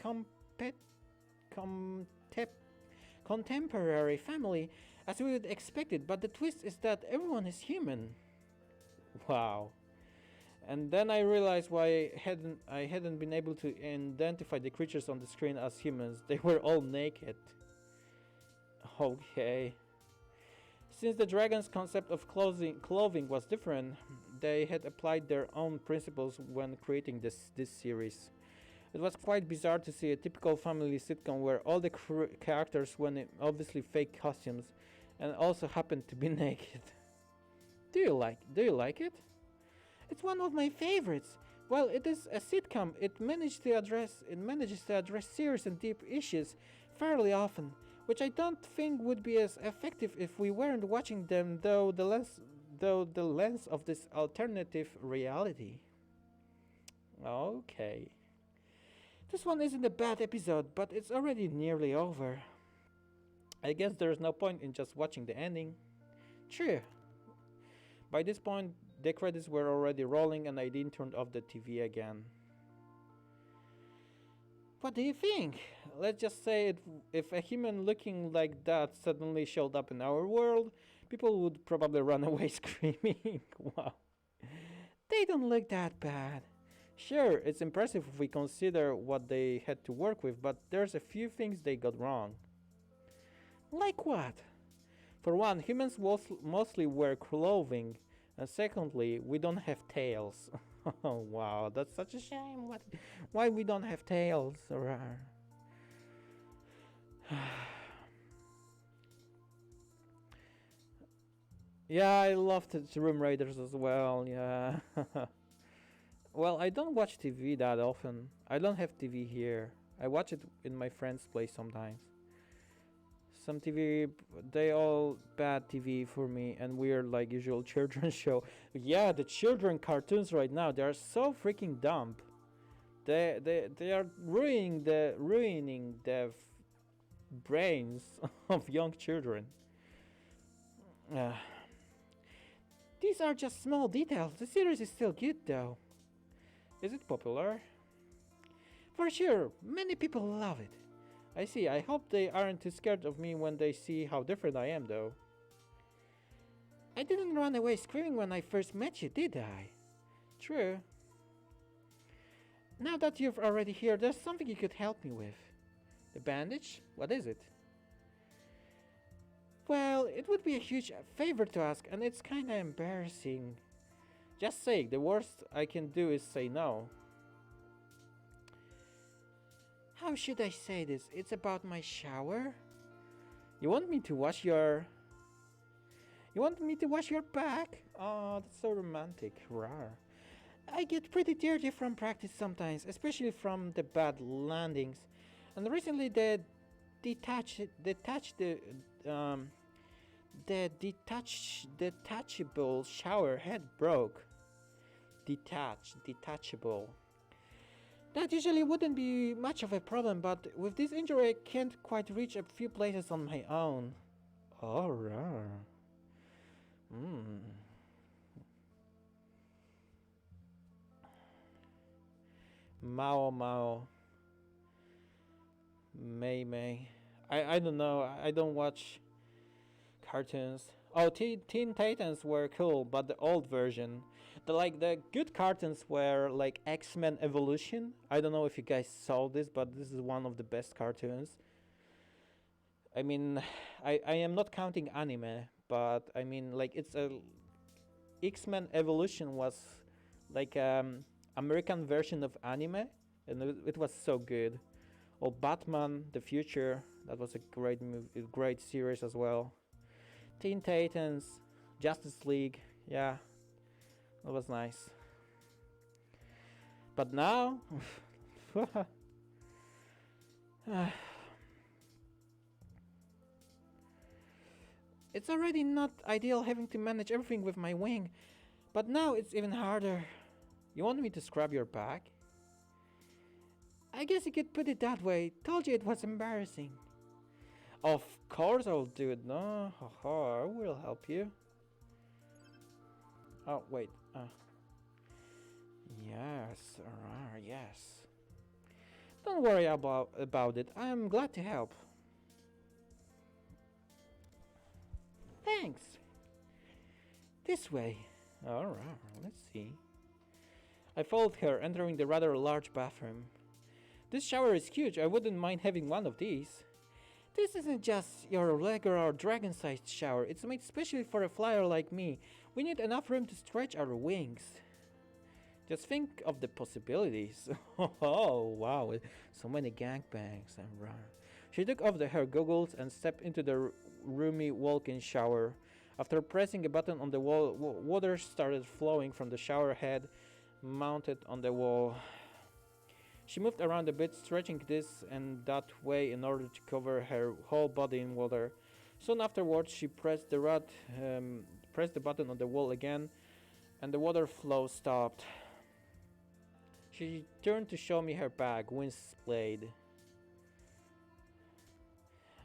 S1: contemporary family as we would expect it, but the twist is that everyone is human. Wow. And then I realized why I hadn't been able to identify the creatures on the screen as humans. They were all naked. Okay. Since the dragon's concept of clothing was different, they had applied their own principles when creating this series. It was quite bizarre to see a typical family sitcom where all the characters were in obviously fake costumes and also happened to be naked. Do you like it? It's one of my favorites. While it is a sitcom, it manages to address serious and deep issues fairly often, which I don't think would be as effective if we weren't watching them through the lens of this alternative reality. Okay. This one isn't a bad episode, but it's already nearly over. I guess there's no point in just watching the ending. True. By this point, the credits were already rolling and I didn't turn off the TV again. What do you think? Let's just say if a human looking like that suddenly showed up in our world, people would probably run away screaming. Wow. They don't look that bad. Sure, it's impressive if we consider what they had to work with, but there's a few things they got wrong. Like what? For one, humans mostly wear clothing, and secondly, we don't have tails. Oh wow, that's such a shame. Why we don't have tails? Yeah, I loved the Room Raiders as well, yeah. Well, I don't watch TV that often. I don't have TV here. I watch it in my friend's place sometimes. Some TV, they all bad TV for me and weird like usual children's show. Yeah, the children cartoons right now, they are so freaking dumb. They are ruining the brains of young children. These are just small details. The series is still good though. Is it popular? For sure, many people love it. I see, I hope they aren't too scared of me when they see how different I am though. I didn't run away screaming when I first met you, did I? True. Now that you're already here, there's something you could help me with. The bandage? What is it? Well, it would be a huge favor to ask, and it's kinda embarrassing. Just say, the worst I can do is say no. How should I say this? It's about my shower? You want me to wash your back? Oh, that's so romantic. Rawr. I get pretty dirty from practice sometimes, especially from the bad landings. And recently the detachable shower head broke. Detachable. That usually wouldn't be much of a problem, but with this injury I can't quite reach a few places on my own. Alright. Mao. May. I don't know. I don't watch cartoons. Oh, Teen Titans were cool, but the old version. The good cartoons were like X-Men Evolution. I don't know if you guys saw this, but this is one of the best cartoons. I mean, I am not counting anime, but I mean like it's a X-Men Evolution was like American version of anime, and it was so good. Or Batman: The Future, that was a great movie, great series as well. Teen Titans, Justice League, yeah, that was nice. But now, It's already not ideal having to manage everything with my wing, but now it's even harder. You want me to scrub your back? I guess you could put it that way. Told you it was embarrassing. Of course I'll do it. No, haha, I will help you. Oh, wait. Yes, yes. Don't worry about it. I'm glad to help. Thanks. This way. Alright, let's see. I followed her, entering the rather large bathroom. This shower is huge. I wouldn't mind having one of these. This isn't just your regular dragon-sized shower. It's made specially for a flyer like me. We need enough room to stretch our wings. Just think of the possibilities. Oh, wow. So many gangbangs and run. She took off her goggles and stepped into the roomy walk-in shower. After pressing a button on the wall, water started flowing from the shower head mounted on the wall. She moved around a bit, stretching this and that way in order to cover her whole body in water. Soon afterwards, she pressed the button on the wall again, and the water flow stopped. She turned to show me her bag, wings splayed.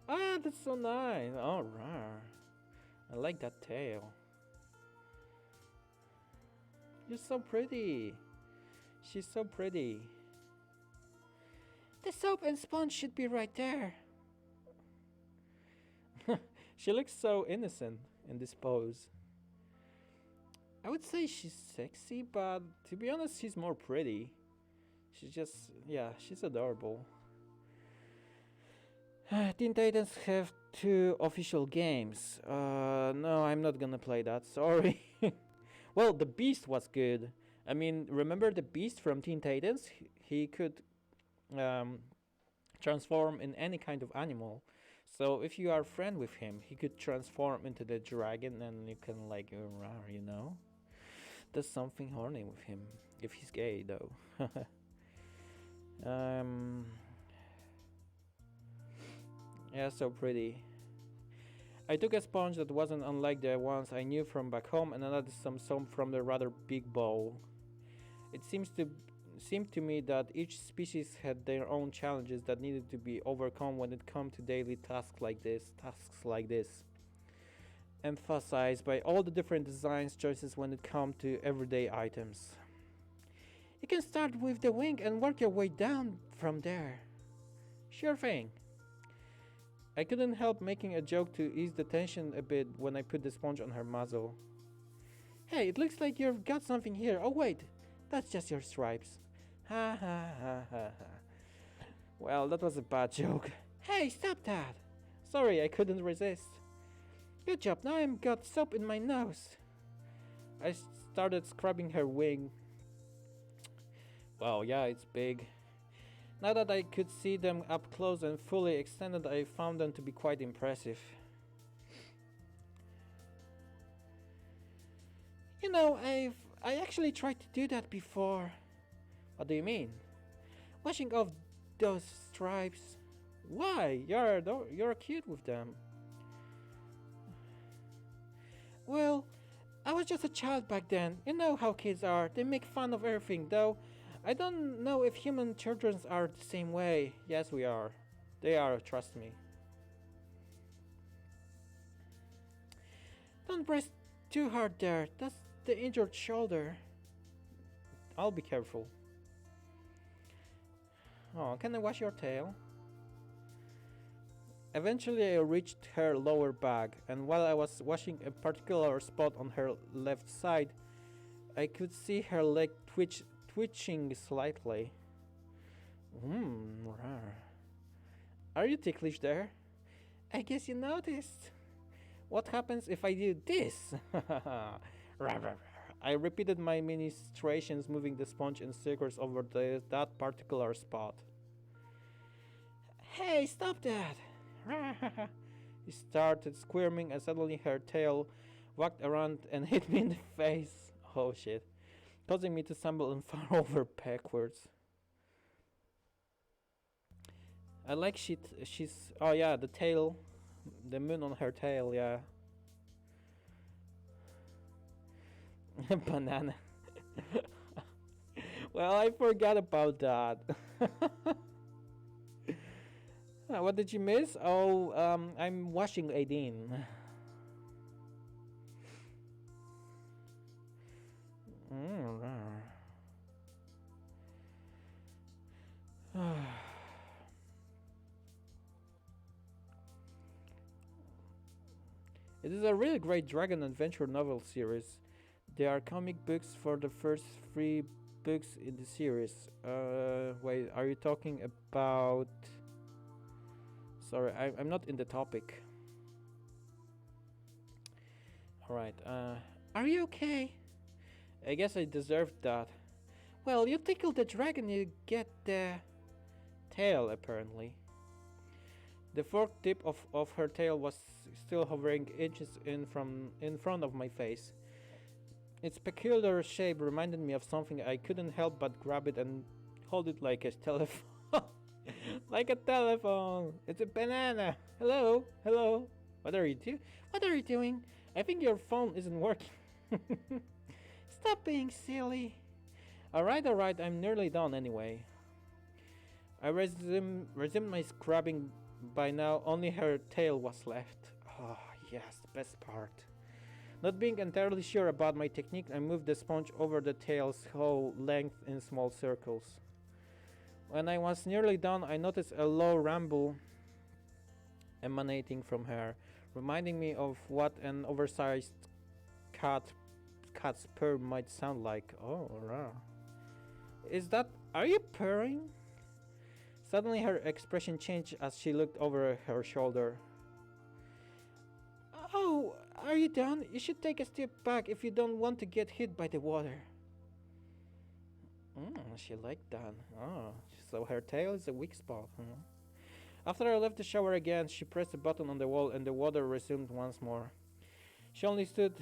S1: Ah, that's so nice. Alright. I like that tail. You're so pretty. She's so pretty. The soap and sponge should be right there. She looks so innocent in this pose. I would say she's sexy, but to be honest, she's more pretty. She's just, yeah, she's adorable. Teen Titans have 2 official games. No, I'm not gonna play that, sorry. Well, the Beast was good. I mean, remember the Beast from Teen Titans? He could transform in any kind of animal. So if you are friend with him, he could transform into the dragon and you can like, you know? There's something horny with him. If he's gay, though. Yeah, so pretty. I took a sponge that wasn't unlike the ones I knew from back home and added some soap from the rather big bowl. It seemed to me that each species had their own challenges that needed to be overcome when it came to daily tasks like this. Emphasized by all the different designs choices when it comes to everyday items. You can start with the wing and work your way down from there. Sure thing. I couldn't help making a joke to ease the tension a bit when I put the sponge on her muzzle. Hey, it looks like you've got something here. Oh wait, that's just your stripes. Ha ha ha ha ha. Well, that was a bad joke. Hey, stop that! Sorry, I couldn't resist. Good job, now I've got soap in my nose. I started scrubbing her wing. Wow, yeah, it's big. Now that I could see them up close and fully extended, I found them to be quite impressive. You know, I actually tried to do that before. What do you mean? Washing off those stripes. Why? You're cute with them. Well, I was just a child back then. You know how kids are. They make fun of everything, though. I don't know if human children are the same way. Yes, we are. They are, trust me. Don't press too hard there. That's the injured shoulder. I'll be careful. Oh, can I wash your tail? Eventually I reached her lower back, and while I was washing a particular spot on her left side, I could see her leg twitching slightly. Are you ticklish there? I guess you noticed. What happens if I do this? I repeated my ministrations, moving the sponge in circles over that particular spot. Hey, stop that! He started squirming and suddenly her tail whacked around and hit me in the face. Oh shit. Causing me to stumble and fall over backwards. I like she's oh yeah, the tail, the moon on her tail, yeah. Banana. Well, I forgot about that. What did you miss? Oh, I'm watching Aideen. Mm, It is a really great dragon adventure novel series. There are comic books for the first three books in the series. Wait, are you talking about? Sorry, I'm not in the topic. Alright, are you okay? I guess I deserved that. Well, you tickle the dragon, you get the tail, apparently. The forked tip of her tail was still hovering inches in front of my face. Its peculiar shape reminded me of something. I couldn't help but grab it and hold it like a telephone. Like a telephone. It's a banana. Hello, hello. What are you What are you doing? I think your phone isn't working. Stop being silly. Alright, I'm nearly done anyway. I resumed my scrubbing. By now, only her tail was left. Oh, yes, the best part. Not being entirely sure about my technique, I moved the sponge over the tail's whole length in small circles. When I was nearly done, I noticed a low rumble emanating from her, reminding me of what an oversized cat's purr might sound like. Oh, rah. Are you purring? Suddenly her expression changed as she looked over her shoulder. Oh, are you done? You should take a step back if you don't want to get hit by the water. She liked that. Oh, so her tail is a weak spot, huh? After I left the shower again, she pressed a button on the wall and the water resumed once more. She only stood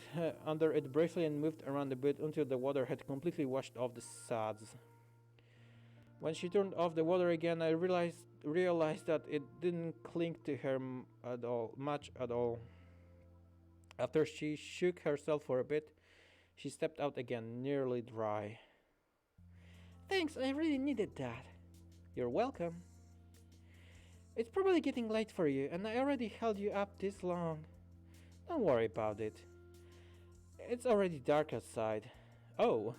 S1: under it briefly and moved around a bit until the water had completely washed off the suds. When she turned off the water again, I realized that it didn't cling to her much at all. After she shook herself for a bit, she stepped out again, nearly dry. Thanks, I really needed that. You're welcome. It's probably getting late for you, and I already held you up this long. Don't worry about it. It's already dark outside. Oh,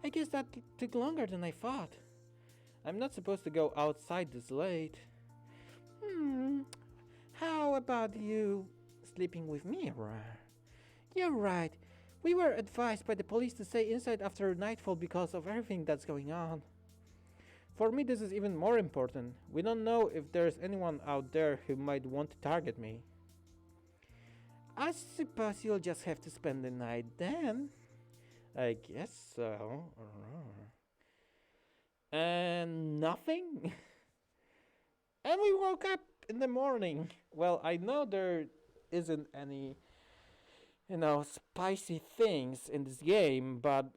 S1: I guess that took longer than I thought. I'm not supposed to go outside this late. How about you sleeping with me, Rar? You're right. We were advised by the police to stay inside after nightfall because of everything that's going on. For me, this is even more important. We don't know if there's anyone out there who might want to target me. I suppose you'll just have to spend the night then. I guess so. And nothing? And we woke up in the morning. Well, I know there isn't any, spicy things in this game, but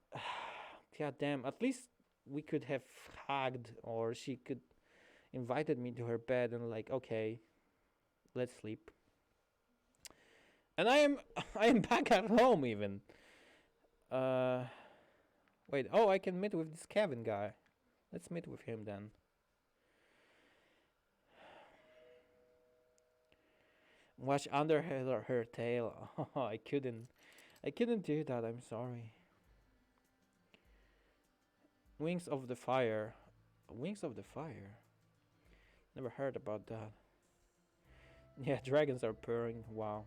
S1: god damn, at least we could have hugged, or she could invited me to her bed and like, okay, let's sleep. And I am back at home even. Wait, I can meet with this Kevin guy. Let's meet with him then. Watch under her tail. Oh, I couldn't do that. I'm sorry. Wings of the Fire. Wings of the Fire. Never heard about that. Yeah, dragons are purring. Wow.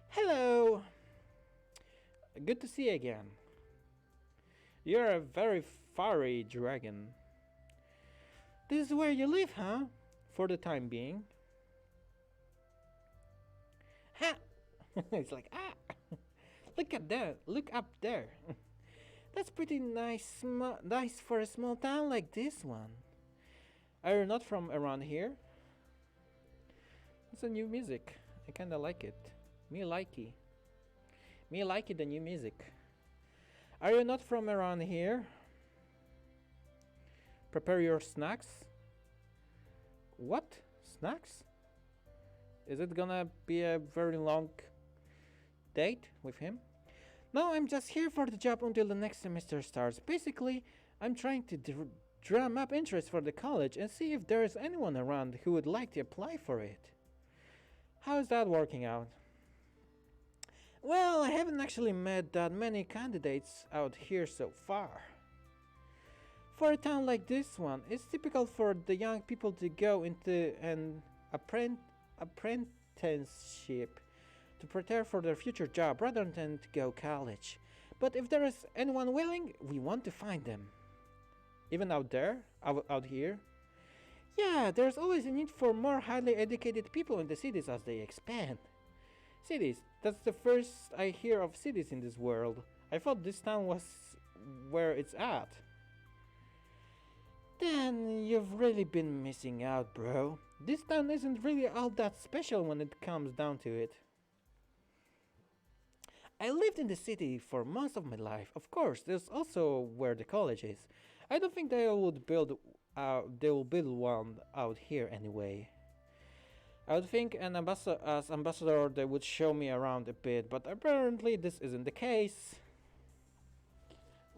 S1: Hello. Good to see you again. You're a very fiery dragon. This is where you live, huh? For the time being. Ha! It's like, ah! Look at that! Look up there! That's pretty nice for a small town like this one. Are you not from around here? It's a new music. I kinda like it. Me likey, the new music. Are you not from around here? Prepare your snacks. What? Snacks? Is it gonna be a very long date with him? No, I'm just here for the job until the next semester starts. Basically, I'm trying to drum up interest for the college and see if there is anyone around who would like to apply for it. How is that working out? Well, I haven't actually met that many candidates out here so far. For a town like this one, it's typical for the young people to go into an apprenticeship to prepare for their future job rather than to go college. But if there is anyone willing, we want to find them. Even out there? Out here? Yeah, there's always a need for more highly educated people in the cities as they expand. Cities, that's the first I hear of cities in this world. I thought this town was where it's at. Then you've really been missing out, bro. This town isn't really all that special when it comes down to it. I lived in the city for most of my life. Of course, there's also where the college is. I don't think they will build one out here anyway. I would think as ambassador they would show me around a bit, but apparently this isn't the case.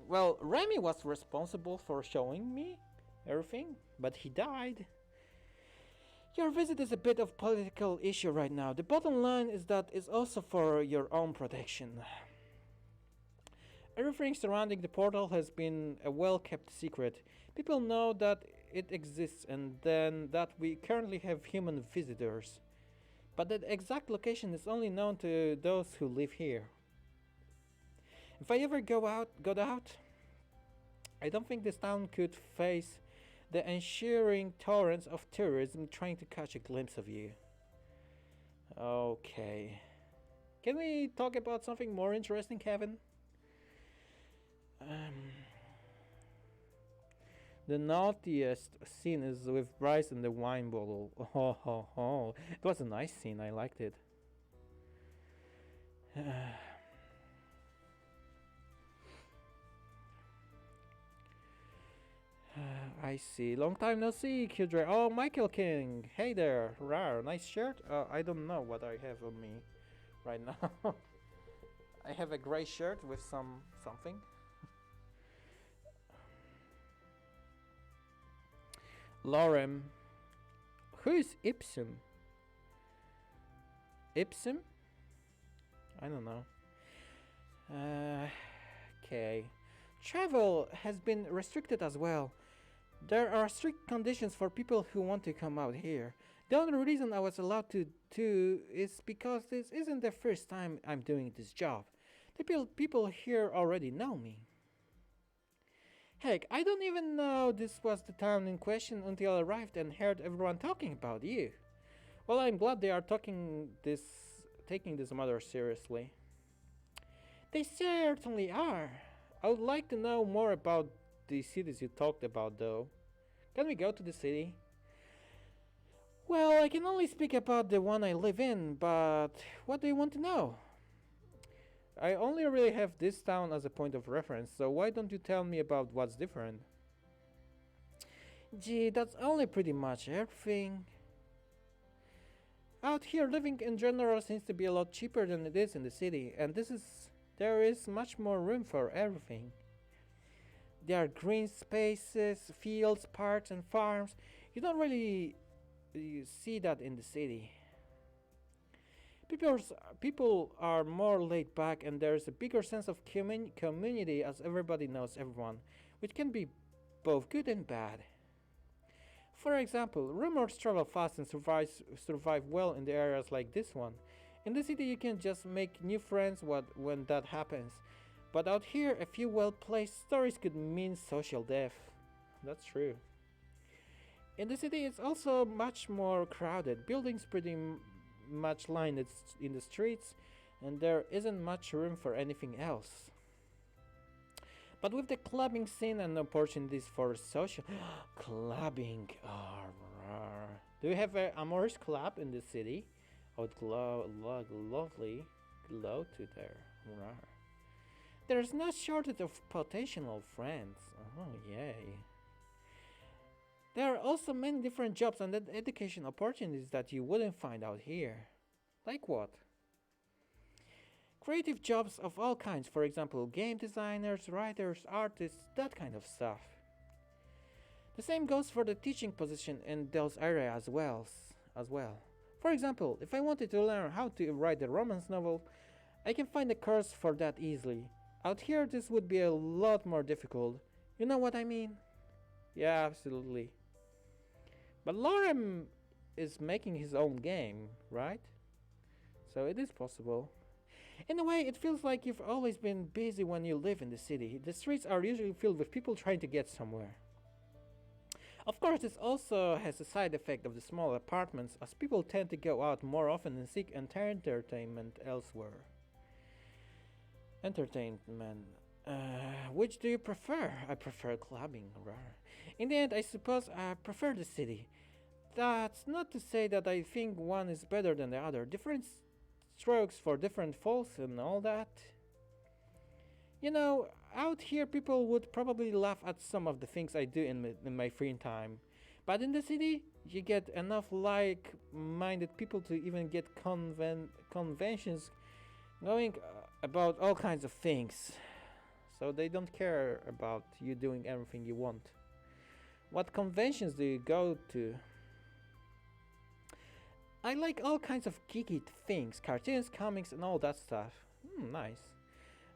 S1: Well, Remy was responsible for showing me everything, but he died. Your visit is a bit of political issue right now. The bottom line is that it's also for your own protection. Everything surrounding the portal has been a well-kept secret. People know that it exists and then that we currently have human visitors. But the exact location is only known to those who live here. If I ever got out, I don't think this town could face the ensuing torrents of tourism trying to catch a glimpse of you. Okay. Can we talk about something more interesting, Kevin? The naughtiest scene is with Bryce and the wine bottle. Oh, ho, ho. It was a nice scene, I liked it. I see. Long time no see, Kildre. Oh, Michael King. Hey there. Rar. Nice shirt. I don't know what I have on me right now. I have a gray shirt with something. Lorem. Who is Ipsum? Ipsum? I don't know. Okay. Travel has been restricted as well. There are strict conditions for people who want to come out here. The only reason I was allowed to is because this isn't the first time I'm doing this job. The people here already know me. Heck, I don't even know this was the town in question until I arrived and heard everyone talking about you. Well, I'm glad they are taking this matter seriously. They certainly are. I would like to know more about the cities you talked about, though. Can we go to the city? Well, I can only speak about the one I live in, but what do you want to know? I only really have this town as a point of reference, so why don't you tell me about what's different? Gee, that's only pretty much everything. Out here, living in general seems to be a lot cheaper than it is in the city, and there is much more room for everything. There are green spaces, fields, parks, and farms. You don't really see that in the city. People are more laid back and there's a bigger sense of community as everybody knows everyone, which can be both good and bad. For example, rumors travel fast and survive well in the areas like this one. In the city you can just make new friends when that happens, but out here a few well-placed stories could mean social death. That's true. In the city it's also much more crowded. Buildings pretty much line in the streets, and there isn't much room for anything else. But with the clubbing scene and opportunities for social clubbing, do you have a amorous club in the city? I would lovely glow to there. Rawr. There's no shortage of potential friends. Oh yay. There are also many different jobs and education opportunities that you wouldn't find out here. Like what? Creative jobs of all kinds, for example, game designers, writers, artists, that kind of stuff. The same goes for the teaching position in those areas as well. For example, if I wanted to learn how to write a romance novel, I can find a course for that easily. Out here, this would be a lot more difficult. You know what I mean? Yeah, absolutely. But Lorem is making his own game, right? So it is possible. In a way, it feels like you've always been busy when you live in the city. The streets are usually filled with people trying to get somewhere. Of course, this also has a side effect of the small apartments, as people tend to go out more often and seek entertainment elsewhere. Entertainment. Which do you prefer? I prefer clubbing. In the end, I suppose I prefer the city. That's not to say that I think one is better than the other. Different strokes for different folks and all that. You know, out here people would probably laugh at some of the things I do in my free time. But in the city, you get enough like minded people to even get conventions going about all kinds of things. So they don't care about you doing everything you want. What conventions do you go to? I like all kinds of geeky things, cartoons, comics, and all that stuff. Nice.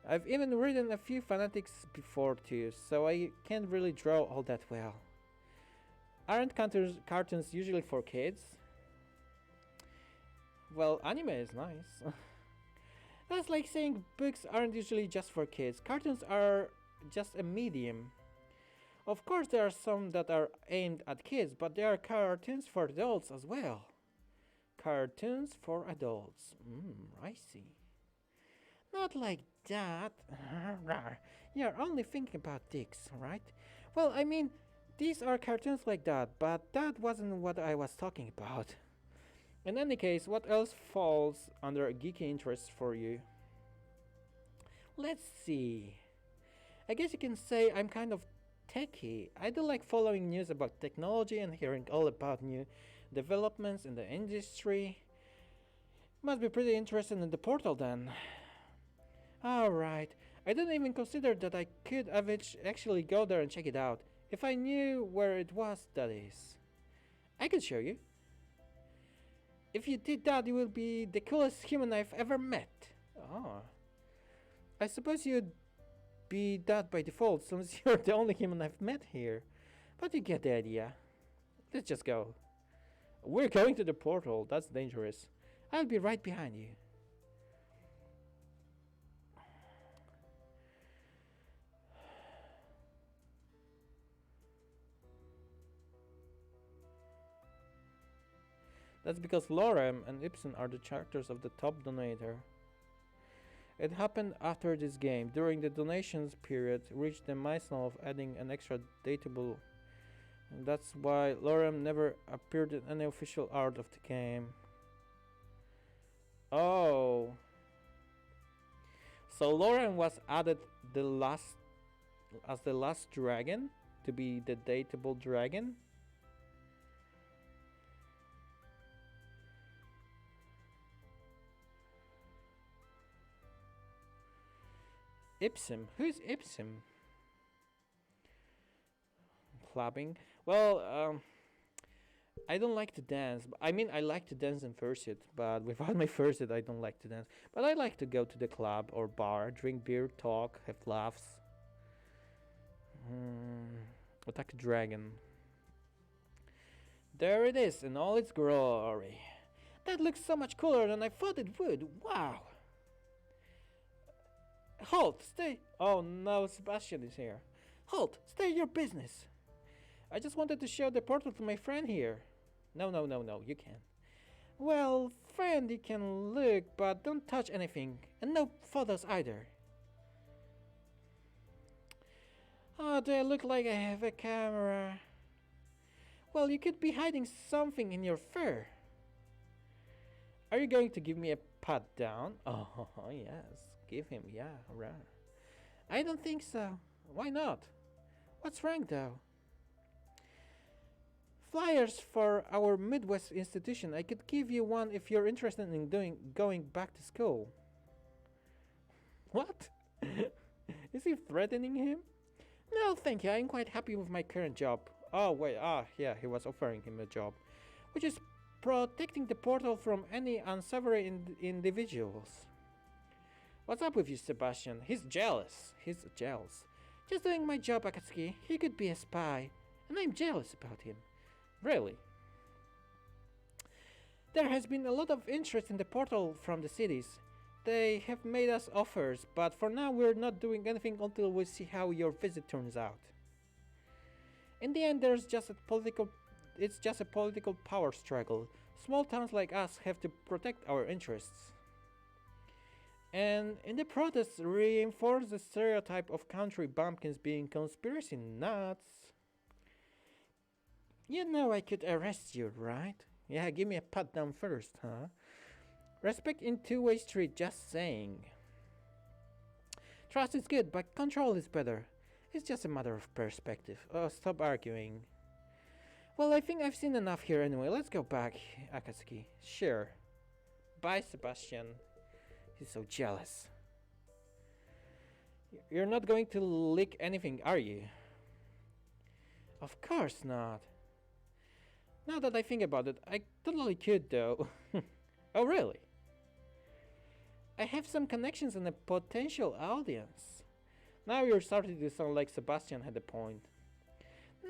S1: I've even written a few fanatics before too, so I can't really draw all that well. Aren't cartoons usually for kids? Well, anime is nice. That's like saying books aren't usually just for kids. Cartoons are just a medium. Of course, there are some that are aimed at kids, but there are cartoons for adults as well. Cartoons for adults. I see. Not like that. You're only thinking about dicks, right? Well, I mean, these are cartoons like that, but that wasn't what I was talking about. In any case, what else falls under geeky interests for you? Let's see. I guess you can say I'm kind of techie. I do like following news about technology and hearing all about new developments in the industry. Must be pretty interested in the portal then. Alright, I didn't even consider that I could actually go there and check it out. If I knew where it was, that is. I could show you. If you did that, you would be the coolest human I've ever met. Oh. I suppose you'd be that by default, since you're the only human I've met here. But you get the idea. Let's just go. We're going to the portal, that's dangerous. I'll be right behind you. That's because Lorem and Ibsen are the characters of the top donator. It happened after this game. During the donations period, reached the milestone of adding an extra dateable. And that's why Lorem never appeared in any official art of the game. Oh. So Lorem was added as the last dragon to be the dateable dragon? Ipsum. Who's Ipsum? Clubbing. Well, I don't like to dance. I mean, I like to dance in fursuit, but without my fursuit, I don't like to dance. But I like to go to the club or bar, drink beer, talk, have laughs. Attack a dragon. There it is in all its glory. That looks so much cooler than I thought it would. Wow. Halt! Stay! Oh no, Sebastian is here. Halt! Stay your business! I just wanted to show the portal to my friend here. No, you can't. Well, friend, you can look, but don't touch anything. And no photos either. Oh, do I look like I have a camera? Well, you could be hiding something in your fur. Are you going to give me a pat down? Oh, yes. Give him, yeah, right. I don't think so. Why not? What's wrong though? Flyers for our Midwest institution. I could give you one if you're interested in going back to school. What? Is he threatening him? No, thank you. I'm quite happy with my current job. Oh, wait. Yeah, he was offering him a job, which is protecting the portal from any unsavory individuals. What's up with you, Sebastian? He's jealous. He's jealous. Just doing my job, Akatsuki. He could be a spy, and I'm jealous about him. Really? There has been a lot of interest in the portal from the cities. They have made us offers, but for now we're not doing anything until we see how your visit turns out. In the end, it's just a political power struggle. Small towns like us have to protect our interests. And in the protest, reinforce the stereotype of country bumpkins being conspiracy nuts. You know I could arrest you, right? Yeah, give me a pat down first, huh? Respect in two-way street, just saying. Trust is good, but control is better. It's just a matter of perspective. Oh, stop arguing. Well, I think I've seen enough here anyway. Let's go back, Akatsuki. Sure. Bye, Sebastian. He's so jealous. You're not going to leak anything, are you? Of course not. Now that I think about it, I totally could though. Oh really? I have some connections and a potential audience. Now you're starting to sound like Sebastian had a point.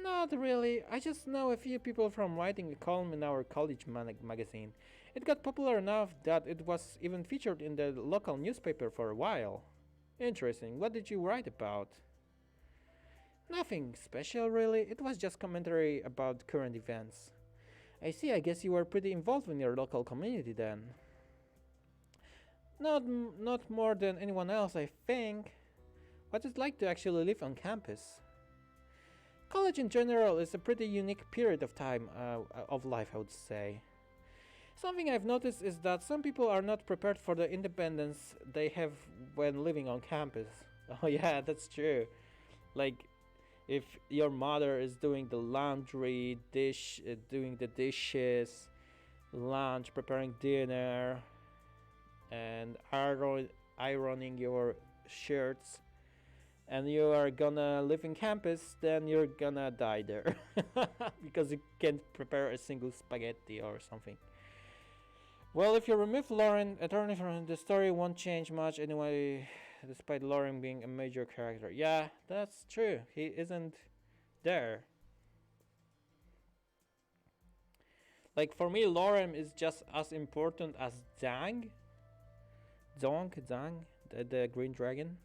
S1: Not really, I just know a few people from writing a column in our college magazine. It got popular enough that it was even featured in the local newspaper for a while. Interesting, what did you write about? Nothing special really, it was just commentary about current events. I see, I guess you were pretty involved in your local community then. Not more than anyone else, I think. What's it like to actually live on campus? College in general is a pretty unique period of time, of life, I would say. Something I've noticed is that some people are not prepared for the independence they have when living on campus. Oh yeah, that's true. Like, if your mother is doing the laundry, doing the dishes, lunch, preparing dinner, and ironing your shirts, and you are gonna live in campus, then you're gonna die there because you can't prepare a single spaghetti or something. Well, if you remove Lauren, attorney from the story won't change much anyway, despite Lauren being a major character. Yeah, that's true. He isn't there. Like, for me, Lauren is just as important as Zhang, the green dragon.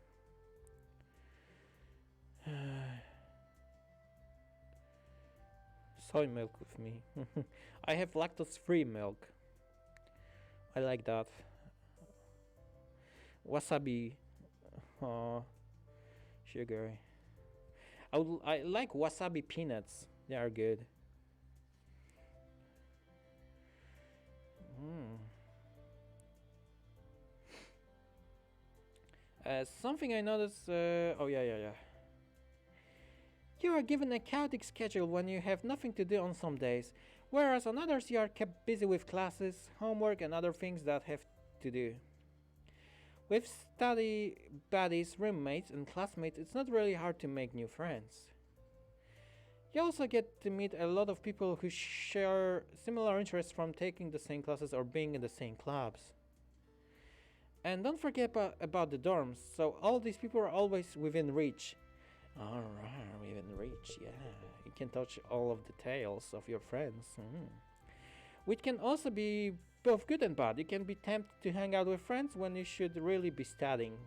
S1: Soy milk with me. I have lactose-free milk. I like that. Wasabi. Oh, sugar. I like wasabi peanuts. They are good. Something I noticed. Oh yeah. You are given a chaotic schedule when you have nothing to do on some days, whereas on others you are kept busy with classes, homework, and other things that have to do. With study buddies, roommates, and classmates, it's not really hard to make new friends. You also get to meet a lot of people who share similar interests from taking the same classes or being in the same clubs. And don't forget about the dorms, so all these people are always within reach. Alright, within reach, yeah. You can touch all of the tales of your friends. Which can also be both good and bad. You can be tempted to hang out with friends when you should really be studying.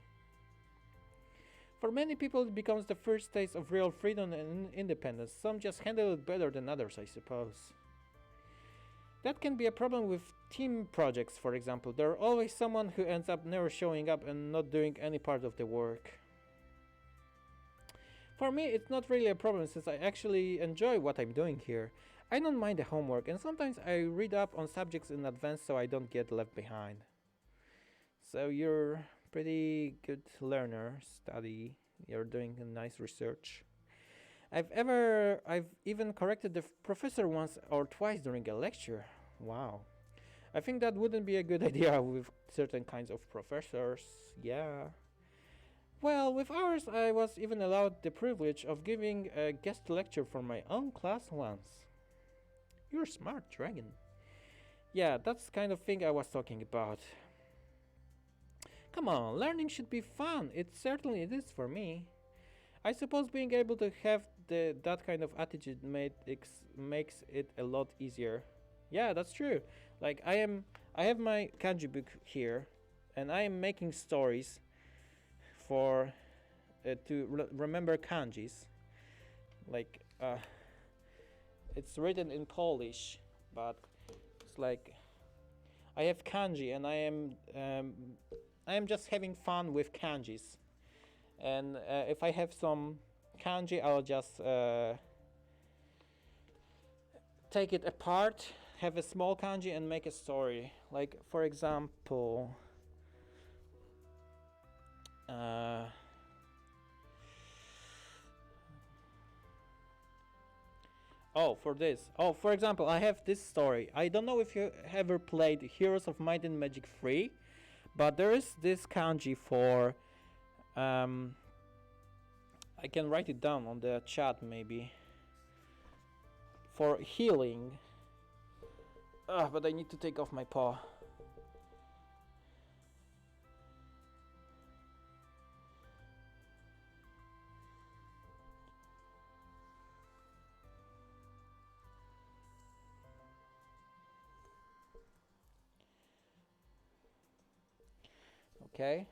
S1: For many people, it becomes the first taste of real freedom and independence. Some just handle it better than others, I suppose. That can be a problem with team projects, for example. There's always someone who ends up never showing up and not doing any part of the work. For me, it's not really a problem since I actually enjoy what I'm doing here. I don't mind the homework, and sometimes I read up on subjects in advance so I don't get left behind. So you're pretty good learner, you're doing a nice research. I've even corrected the professor once or twice during a lecture. Wow. I think that wouldn't be a good idea with certain kinds of professors. Yeah. Well, with ours, I was even allowed the privilege of giving a guest lecture for my own class once. You're smart, Dragon. Yeah, that's the kind of thing I was talking about. Come on, learning should be fun. It certainly is for me. I suppose being able to have that kind of attitude makes it a lot easier. Yeah, that's true. Like I have my kanji book here, and I am making stories for to remember kanjis. Like it's written in Polish, but it's like I have kanji, and I am just having fun with kanjis. And if I have some kanji, I'll just take it apart, have a small kanji, and make a story. Like, for example, for example, I have this story. I don't know if you ever played Heroes of Might and Magic 3, but there is this kanji for I can write it down on the chat maybe. For healing. But I need to take off my paw. Okay.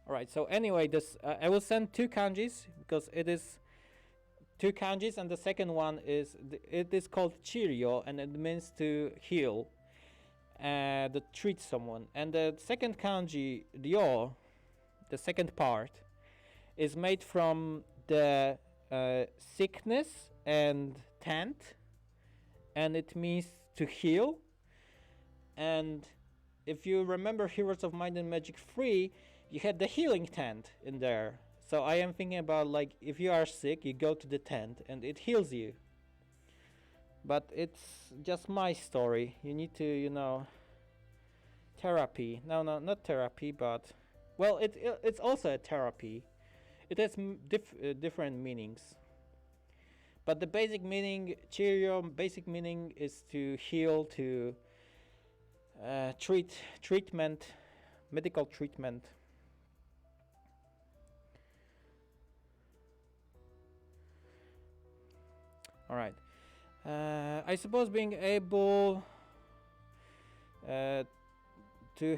S1: Alright, so anyway, this I will send two kanjis because it is two kanjis, and the second one is it is called Chirio, and it means to heal, to treat someone. And the second kanji, Ryo, the second part, is made from the sickness and tent, and it means to heal. And if you remember Heroes of Might and Magic 3, you had the healing tent in there. So I am thinking about, like, if you are sick, you go to the tent and it heals you. But it's just my story. You need to, therapy. No, not therapy, but well, it's also a therapy. It has different meanings. But the basic meaning, Cheerio, basic meaning is to heal, to treatment, medical treatment. All right. I suppose being able to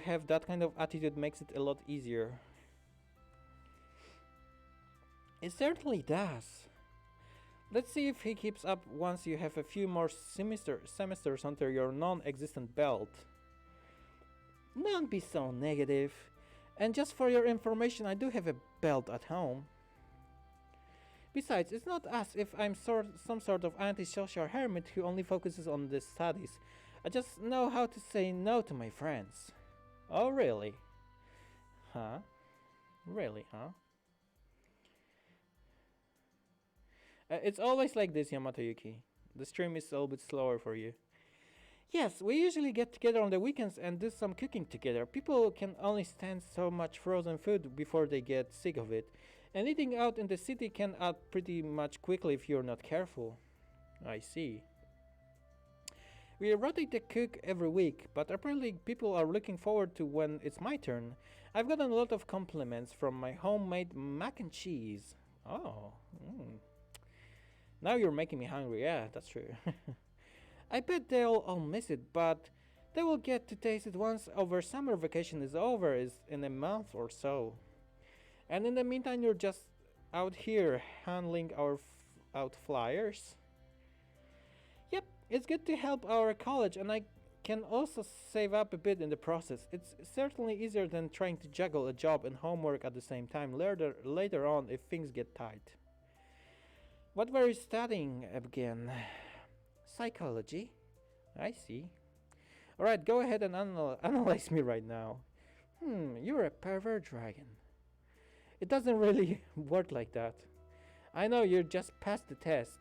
S1: have that kind of attitude makes it a lot easier. It certainly does. Let's see if he keeps up once you have a few more semesters under your non-existent belt. Don't be so negative. And just for your information, I do have a belt at home. Besides, it's not as if I'm some sort of antisocial hermit who only focuses on the studies. I just know how to say no to my friends. Oh, really? Huh? Really, huh? It's always like this, Yamato Yuki. The stream is a little bit slower for you. Yes, we usually get together on the weekends and do some cooking together. People can only stand so much frozen food before they get sick of it. And eating out in the city can add pretty much quickly if you're not careful. I see. We rotate the cook every week, but apparently people are looking forward to when it's my turn. I've gotten a lot of compliments from my homemade mac and cheese. Oh. Now you're making me hungry. Yeah, that's true. I bet they'll all miss it, but they will get to taste it once our summer vacation is over, is in a month or so. And in the meantime, you're just out here handling our out flyers. Yep, it's good to help our college, and I can also save up a bit in the process. It's certainly easier than trying to juggle a job and homework at the same time later on if things get tight. What were you studying again? Psychology. I see. Alright, go ahead and analyze me right now. You're a pervert dragon. It doesn't really work like that. I know you just passed the test.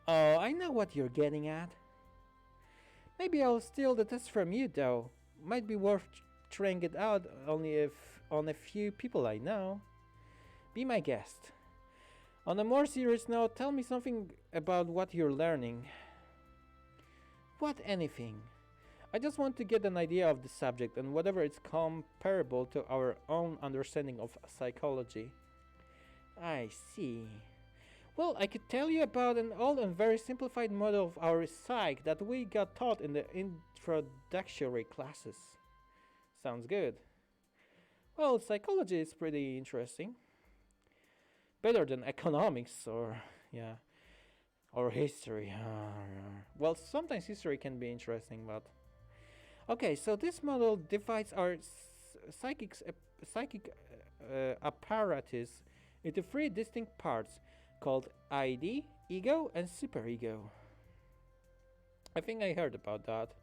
S1: Oh, I know what you're getting at. Maybe I'll steal the test from you though. Might be worth trying it out only if on a few people I know. Be my guest. On a more serious note, tell me something about what you're learning. What anything? I just want to get an idea of the subject and whatever it's comparable to our own understanding of psychology. I see. Well, I could tell you about an old and very simplified model of our psyche that we got taught in the introductory classes. Sounds good. Well, psychology is pretty interesting. Better than economics or history. Well, sometimes history can be interesting, but okay. So this model divides our psychic apparatus into three distinct parts called ID, ego, and superego. I think I heard about that.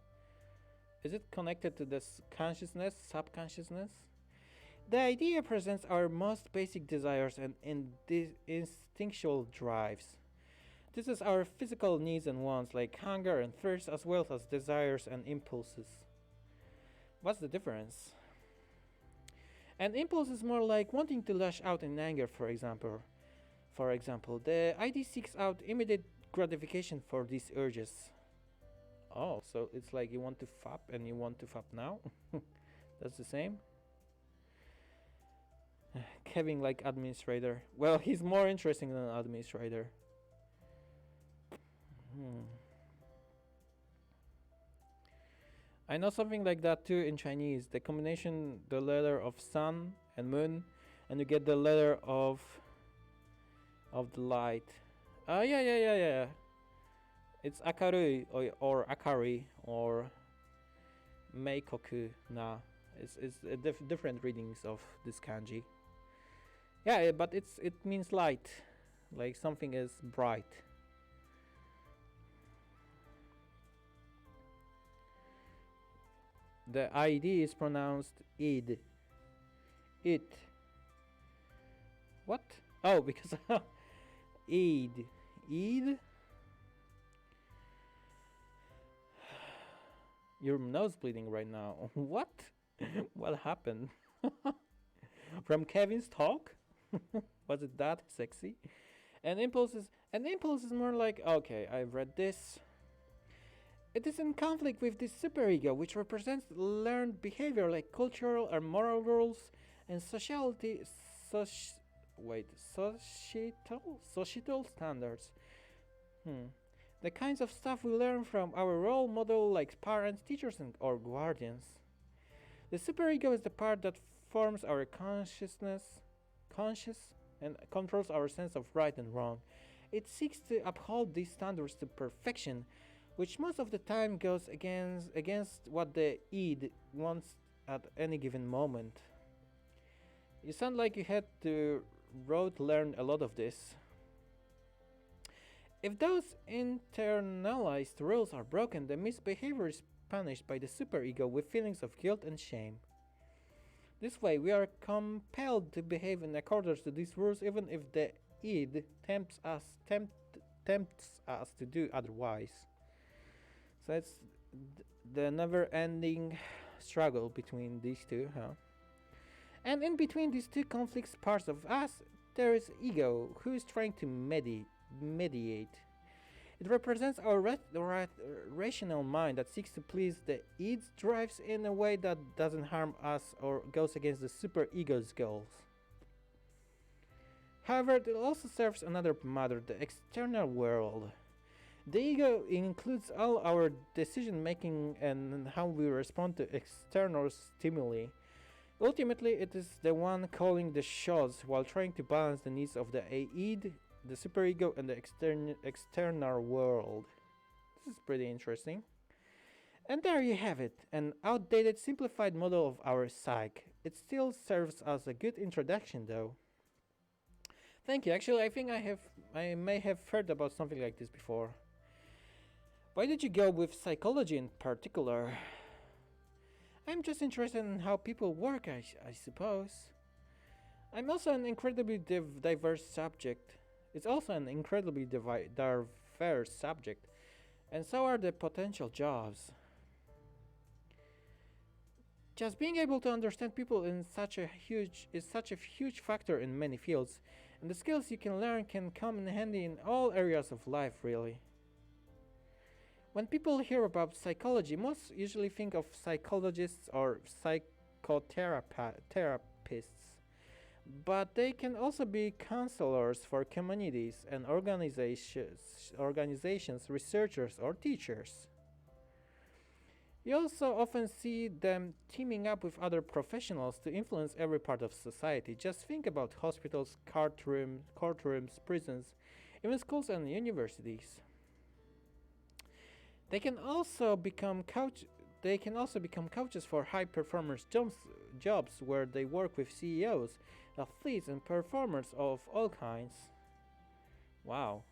S1: Is it connected to this consciousness, subconsciousness? The idea presents our most basic desires and instinctual drives. This is our physical needs and wants like hunger and thirst as well as desires and impulses. What's the difference? An impulse is more like wanting to lash out in anger, for example. The ID seeks out immediate gratification for these urges. Oh, so it's like you want to fap and you want to fap now? That's the same? Kevin like administrator. Well, he's more interesting than an administrator. I know something like that too in Chinese. The combination, the letter of sun and moon, and you get the letter of the light. Yeah. It's Akarui or Akari or Meikoku na. It's different readings of this kanji. Yeah, but it means light, like something is bright. The ID is pronounced id. It. What? Oh, because id. Id? Your nose bleeding right now. What? What happened? From Kevin's talk? Was it that sexy? An impulse is more like, okay, I've read this. It is in conflict with the superego, which represents learned behavior like cultural or moral rules and societal standards. The kinds of stuff we learn from our role model like parents, teachers, or guardians. The superego is the part that forms our conscious and controls our sense of right and wrong. It seeks to uphold these standards to perfection, which most of the time goes against what the id wants at any given moment. You sound like you had to learn a lot of this. If those internalized rules are broken, the misbehavior is punished by the superego with feelings of guilt and shame. This way, we are compelled to behave in accordance to these rules even if the id tempts us to do otherwise. So it's the never-ending struggle between these two, huh? And in between these two conflicts parts of us, there is ego, who is trying to mediate. It represents our rational mind that seeks to please the id's drives in a way that doesn't harm us or goes against the superego's goals. However, it also serves another matter, the external world. The ego includes all our decision making and how we respond to external stimuli. Ultimately, it is the one calling the shots while trying to balance the needs of the id, the superego, and the external world. This is pretty interesting. And there you have it, an outdated, simplified model of our psyche. It still serves as a good introduction, though. Thank you. Actually, I think I may have heard about something like this before. Why did you go with psychology in particular? I'm just interested in how people work, I suppose. I'm also an incredibly diverse subject. It's also an incredibly diverse subject, and so are the potential jobs. Just being able to understand people in such a huge is such a huge factor in many fields, and the skills you can learn can come in handy in all areas of life, really. When people hear about psychology, most usually think of psychologists or psychotherapists, but they can also be counselors for communities and organizations, researchers, or teachers. You also often see them teaming up with other professionals to influence every part of society. Just think about hospitals, courtrooms, prisons, even schools and universities. They can also become coaches for high performance jobs where they work with CEOs, athletes, and performers of all kinds. Wow.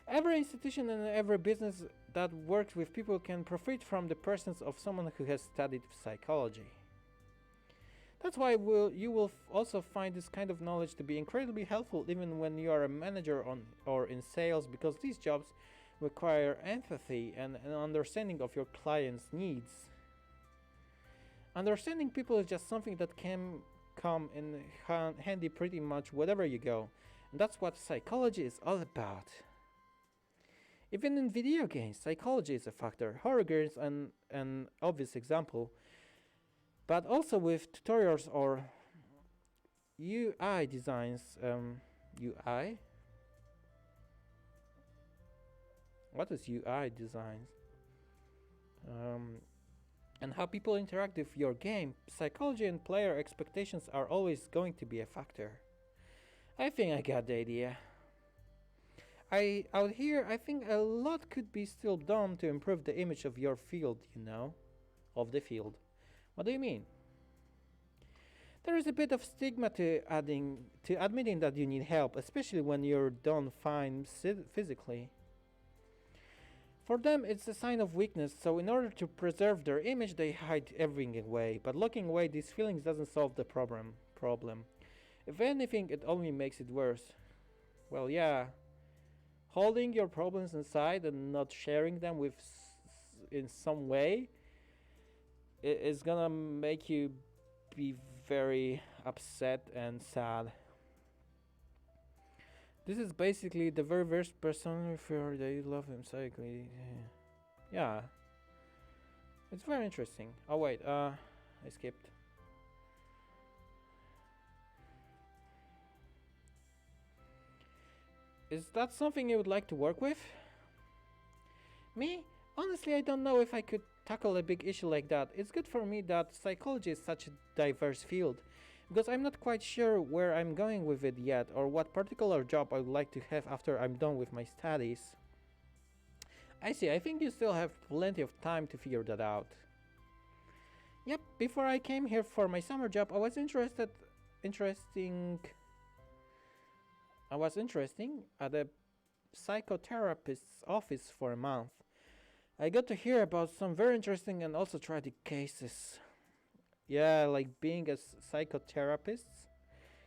S1: Every institution and every business that works with people can profit from the presence of someone who has studied psychology. That's why you will also find this kind of knowledge to be incredibly helpful even when you are a manager or in sales, because these jobs require empathy and an understanding of your client's needs. Understanding people is just something that can come in handy pretty much wherever you go, and that's what psychology is all about. Even in video games, psychology is a factor. Horror games an obvious example, but also with tutorials or UI designs. UI? What is UI designs? And how people interact with your game, psychology and player expectations are always going to be a factor. I think I got the idea. Out here, I think a lot could be still done to improve the image of your field, of the field. What do you mean? There is a bit of stigma to admitting that you need help, especially when you're done fine physically. For them, it's a sign of weakness, so in order to preserve their image, they hide everything away. But locking away these feelings doesn't solve the problem. If anything, it only makes it worse. Well, yeah. Holding your problems inside and not sharing them in some way is gonna make you be very upset and sad. This is basically the very worst person for they love him psychically. Yeah. It's very interesting. Oh wait, I skipped. Is that something you would like to work with? Me? Honestly, I don't know if I could tackle a big issue like that. It's good for me that psychology is such a diverse field, because I'm not quite sure where I'm going with it yet or what particular job I would like to have after I'm done with my studies. I see, I think you still have plenty of time to figure that out. Yep, before I came here for my summer job, I was interesting at a psychotherapist's office for a month. I got to hear about some very interesting and also tragic cases. Yeah, like being a psychotherapist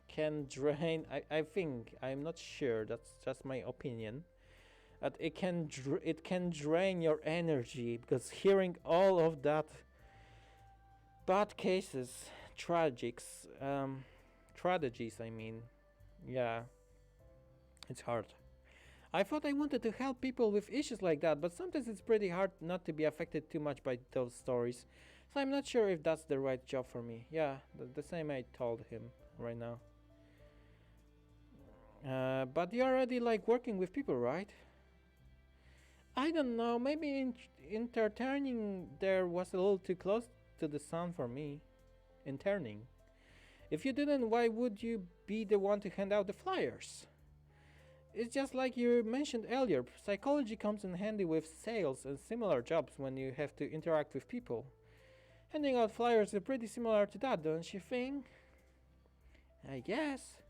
S1: can drain. I think, I'm not sure. That's just my opinion. That it can drain your energy, because hearing all of that bad cases, tragedies. I mean, yeah, it's hard. I thought I wanted to help people with issues like that, but sometimes it's pretty hard not to be affected too much by those stories. So I'm not sure if that's the right job for me. Yeah, the same I told him right now. But you already like working with people, right? I don't know, maybe interning there was a little too close to the sun for me. Interning. If you didn't, why would you be the one to hand out the flyers? It's just like you mentioned earlier, psychology comes in handy with sales and similar jobs when you have to interact with people. Handing out flyers is pretty similar to that, don't you think? I guess.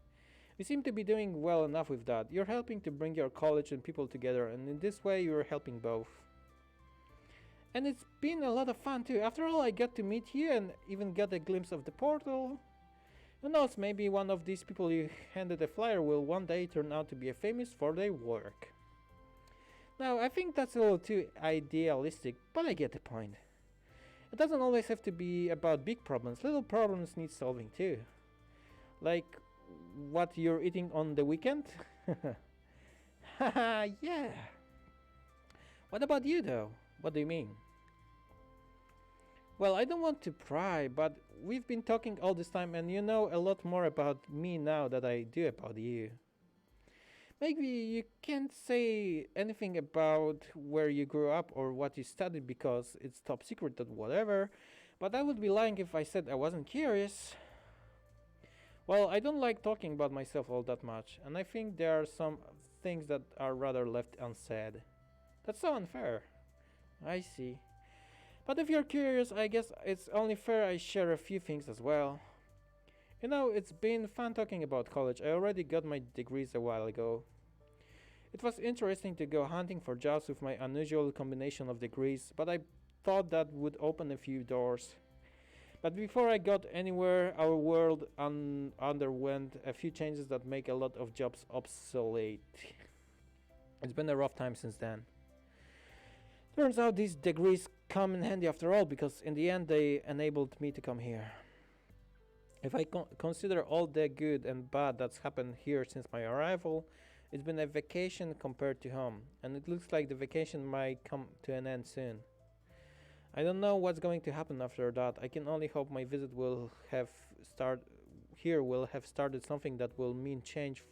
S1: You seem to be doing well enough with that. You're helping to bring your college and people together, and in this way you're helping both. And it's been a lot of fun too. After all, I got to meet you and even got a glimpse of the portal. Who knows, maybe one of these people you handed a flyer will one day turn out to be famous for their work. Now, I think that's a little too idealistic, but I get the point. It doesn't always have to be about big problems. Little problems need solving too. Like what you're eating on the weekend? Haha, yeah. What about you though? What do you mean? Well, I don't want to pry, but we've been talking all this time and you know a lot more about me now than I do about you. Maybe you can't say anything about where you grew up or what you studied because it's top secret or whatever, but I would be lying if I said I wasn't curious. Well, I don't like talking about myself all that much, and I think there are some things that are rather left unsaid. That's so unfair. I see. But if you're curious, I guess it's only fair I share a few things as well. You know, it's been fun talking about college. I already got my degrees a while ago. It was interesting to go hunting for jobs with my unusual combination of degrees, but I thought that would open a few doors. But before I got anywhere, our world underwent a few changes that make a lot of jobs obsolete. It's been a rough time since then. Turns out these degrees come in handy after all, because in the end they enabled me to come here. If I consider all the good and bad that's happened here since my arrival, it's been a vacation compared to home, and it looks like the vacation might come to an end soon. I don't know what's going to happen after that. I can only hope my visit will have started something that will mean change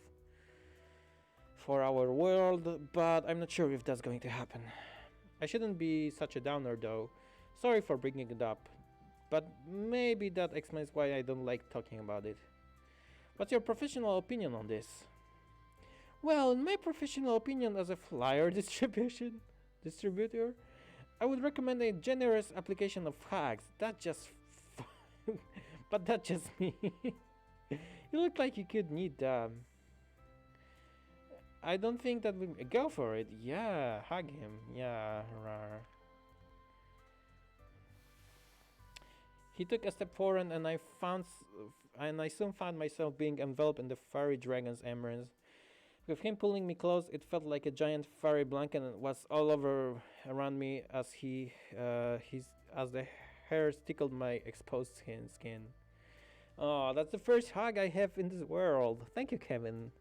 S1: for our world, but I'm not sure if that's going to happen. I shouldn't be such a downer though. Sorry for bringing it up, but maybe that explains why I don't like talking about it. What's your professional opinion on this? Well, in my professional opinion as a flyer distributor, I would recommend a generous application of hacks. That's just but that's just me. You look like you could need them. I don't think that we go for it. Yeah, hug him. Yeah, rawr. He took a step forward, and I soon found myself being enveloped in the fiery dragon's emeralds. With him pulling me close, it felt like a giant furry blanket was all over around me as the hairs tickled my exposed skin. Oh, that's the first hug I have in this world. Thank you, Kevin.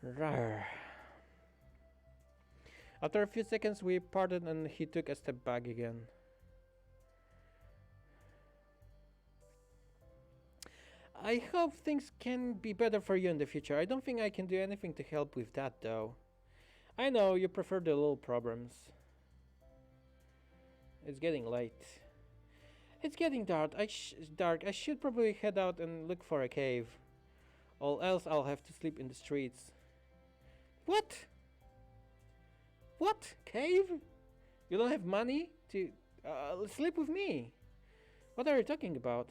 S1: Rawr. After a few seconds, we parted and he took a step back again. I hope things can be better for you in the future. I don't think I can do anything to help with that, though. I know you prefer the little problems. It's getting late. It's getting dark. I should probably head out and look for a cave. Or else I'll have to sleep in the streets. What? What? Cave? You don't have money to sleep with me? What are you talking about?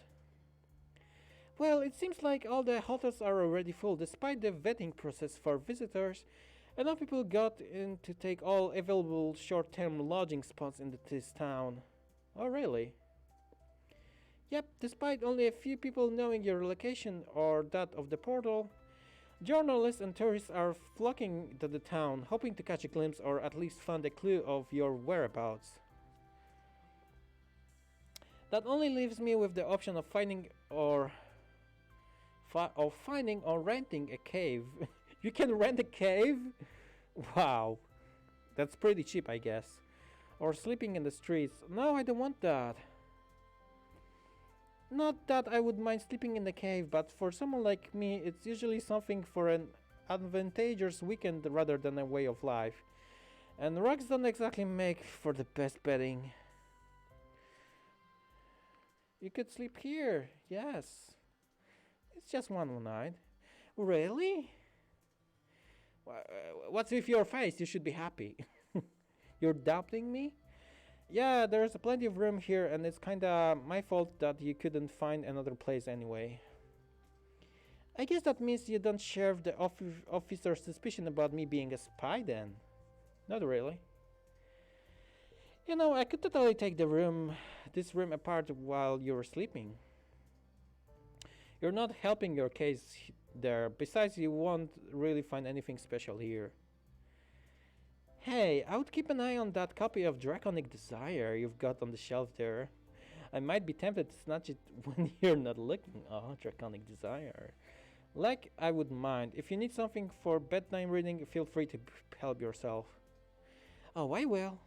S1: Well, it seems like all the hotels are already full. Despite the vetting process for visitors, enough people got in to take all available short-term lodging spots in this town. Oh, really? Yep, despite only a few people knowing your location or that of the portal, journalists and tourists are flocking to the town, hoping to catch a glimpse or at least find a clue of your whereabouts. That only leaves me with the option of finding or renting a cave. You can rent a cave? Wow. That's pretty cheap, I guess. Or sleeping in the streets. No, I don't want that. Not that I would mind sleeping in the cave, but for someone like me, it's usually something for an advantageous weekend rather than a way of life. And rocks don't exactly make for the best bedding. You could sleep here, yes. It's just one night. Really? What's with your face? You should be happy. You're doubting me? Yeah, there's plenty of room here, and it's kinda my fault that you couldn't find another place anyway. I guess that means you don't share the officer's suspicion about me being a spy then. Not really. You know, I could totally take this room apart while you're sleeping. You're not helping your case there. Besides, you won't really find anything special here. Hey, I would keep an eye on that copy of Draconic Desire you've got on the shelf there. I might be tempted to snatch it when you're not looking. Oh, Draconic Desire. Like, I wouldn't mind. If you need something for bedtime reading, feel free to help yourself. Oh, I will.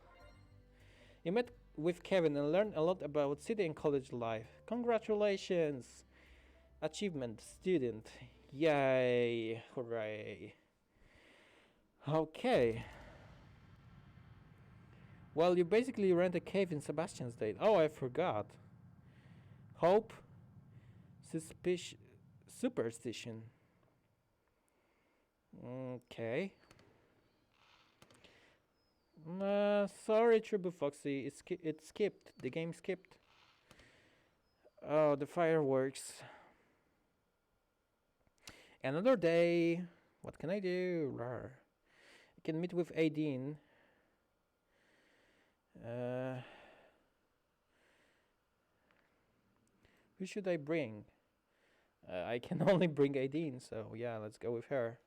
S1: You met with Kevin and learned a lot about city and college life. Congratulations! Achievement student. Yay! Hooray! Okay. Well, you basically rent a cave in Sebastian's Date. Oh, I forgot. Hope. Superstition. Okay. Sorry, Tribu Foxy. It skipped. The game skipped. Oh, the fireworks. Another day. What can I do? Rawr. I can meet with Aideen. Who should I bring? I can only bring Aideen, so yeah, let's go with her.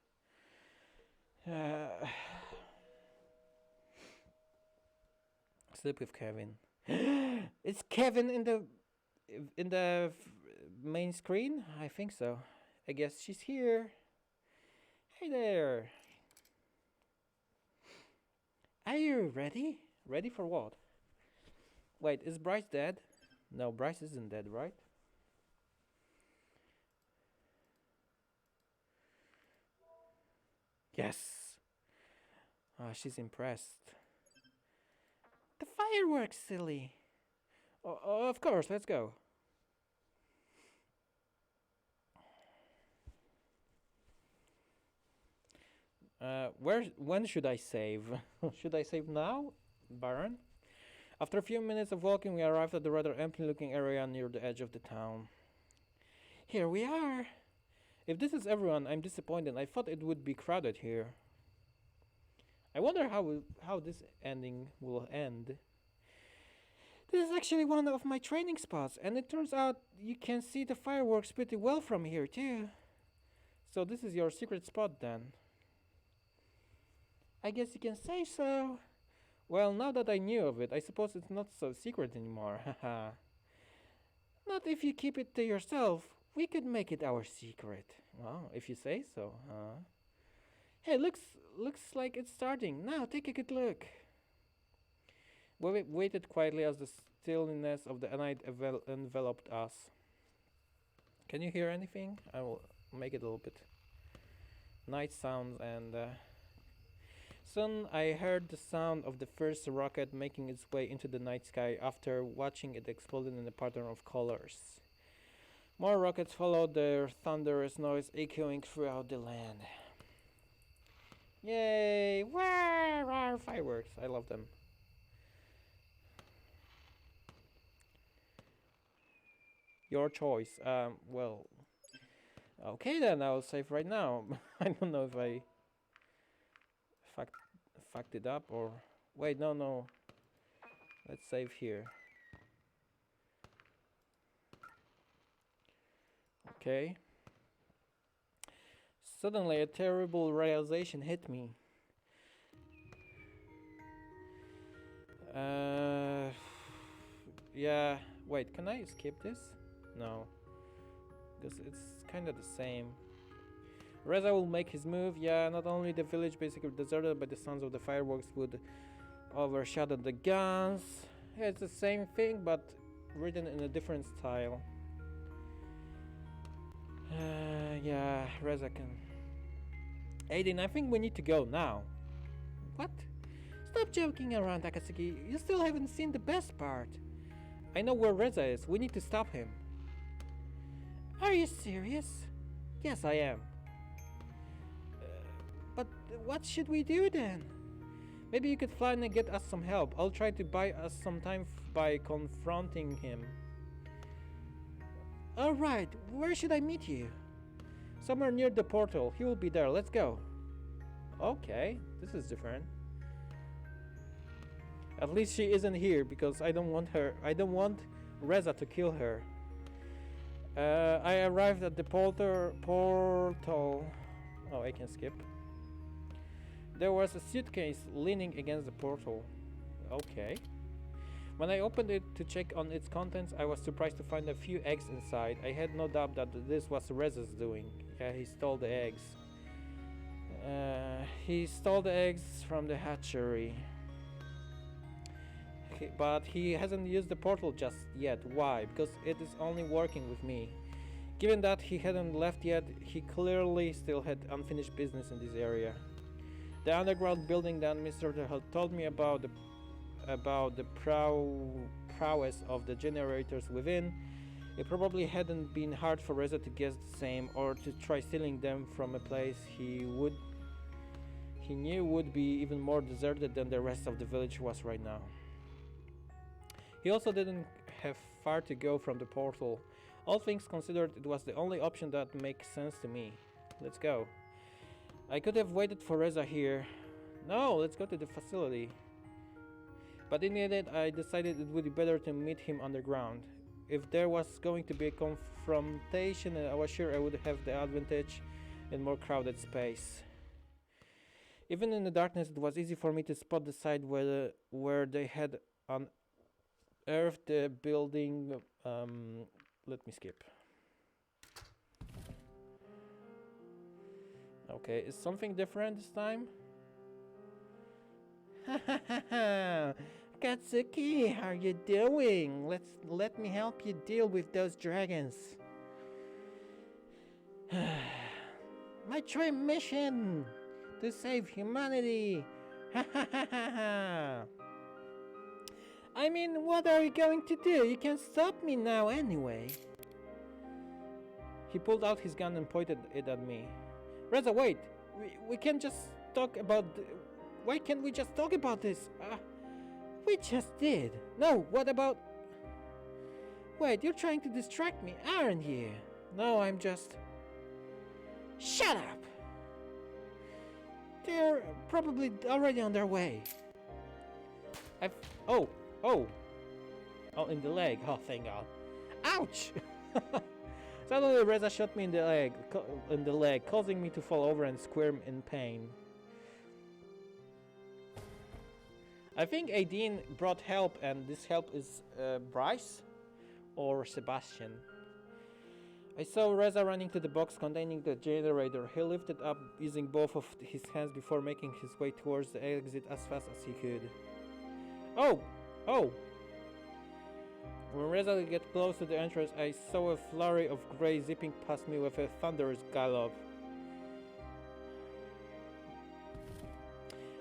S1: Sleep with Kevin. It's Kevin in the main screen? I think so. I guess she's here. Hey there. Are you ready? Ready for what? Wait, is Bryce dead? No, Bryce isn't dead, right? Yes. She's impressed. The fireworks, silly. Oh, of course, let's go. When should I save? Should I save now, Baron? After a few minutes of walking, we arrived at the rather empty-looking area near the edge of the town. Here we are. If this is everyone, I'm disappointed. I thought it would be crowded here. I wonder how this ending will end. This is actually one of my training spots, and it turns out you can see the fireworks pretty well from here too. So this is your secret spot then? I guess you can say so. Well, now that I knew of it, I suppose it's not so secret anymore, haha. Not if you keep it to yourself. We could make it our secret. Well, if you say so, huh? Hey, looks like it's starting. Now, take a good look. We waited quietly as the stillness of the night enveloped us. Can you hear anything? I will make it a little bit. Night sounds and... Soon I heard the sound of the first rocket making its way into the night sky after watching it explode in a pattern of colors. More rockets followed, their thunderous noise echoing throughout the land. Yay! Wow! Fireworks. I love them. Your choice. Well... Okay then, I'll save right now. I don't know if I... fucked it up or... Wait, no. Let's save here. Okay. Suddenly a terrible realization hit me. Yeah, wait, can I skip this? No. Because it's kind of the same. Reza will make his move. Yeah, not only the village basically deserted, but the sounds of the fireworks would overshadow the guns. Yeah, it's the same thing, but written in a different style. Yeah, Reza can... Aiden, I think we need to go now. What? Stop joking around, Akatsuki. You still haven't seen the best part. I know where Reza is. We need to stop him. Are you serious? Yes, I am. But what should we do then? Maybe you could fly and get us some help. I'll try to buy us some time by confronting him. Alright, where should I meet you? Somewhere near the portal. He will be there. Let's go. Okay, this is different. At least she isn't here because I don't want her. I don't want Reza to kill her. I arrived at the portal. Oh, I can skip. There was a suitcase leaning against the portal. Okay. When I opened it to check on its contents, I was surprised to find a few eggs inside. I had no doubt that this was Reza's doing. Yeah, he stole the eggs. He stole the eggs from the hatchery. But he hasn't used the portal just yet. Why? Because it is only working with me. Given that he hadn't left yet, he clearly still had unfinished business in this area. The underground building that Mr. had told me about the prowess of the generators within, it probably hadn't been hard for Reza to guess the same or to try stealing them from a place he knew would be even more deserted than the rest of the village was right now. He also didn't have far to go from the portal. All things considered, it was the only option that makes sense to me. Let's go. I could have waited for Reza here. No, let's go to the facility. But in the end, I decided it would be better to meet him underground. If there was going to be a confrontation, I was sure I would have the advantage in more crowded space. Even in the darkness, it was easy for me to spot the side where they had unearthed the building. Let me skip. Okay, is something different this time? Katsuki, how are you doing? Let me help you deal with those dragons. My dream mission to save humanity. I mean, what are you going to do? You can't stop me now anyway. He pulled out his gun and pointed it at me. Reza, wait. We can't just talk about... Why can't we just talk about this? We just did. No, what about... Wait, you're trying to distract me, aren't you? No, I'm just... Shut up! They're probably already on their way. Oh, in the leg. Oh, thank God. Ouch! Suddenly, Reza shot me in the leg, causing me to fall over and squirm in pain. I think Aideen brought help, and this help is Bryce or Sebastian. I saw Reza running to the box containing the generator. He lifted up using both of his hands before making his way towards the exit as fast as he could. Oh! When Reza got close to the entrance, I saw a flurry of grey zipping past me with a thunderous gallop.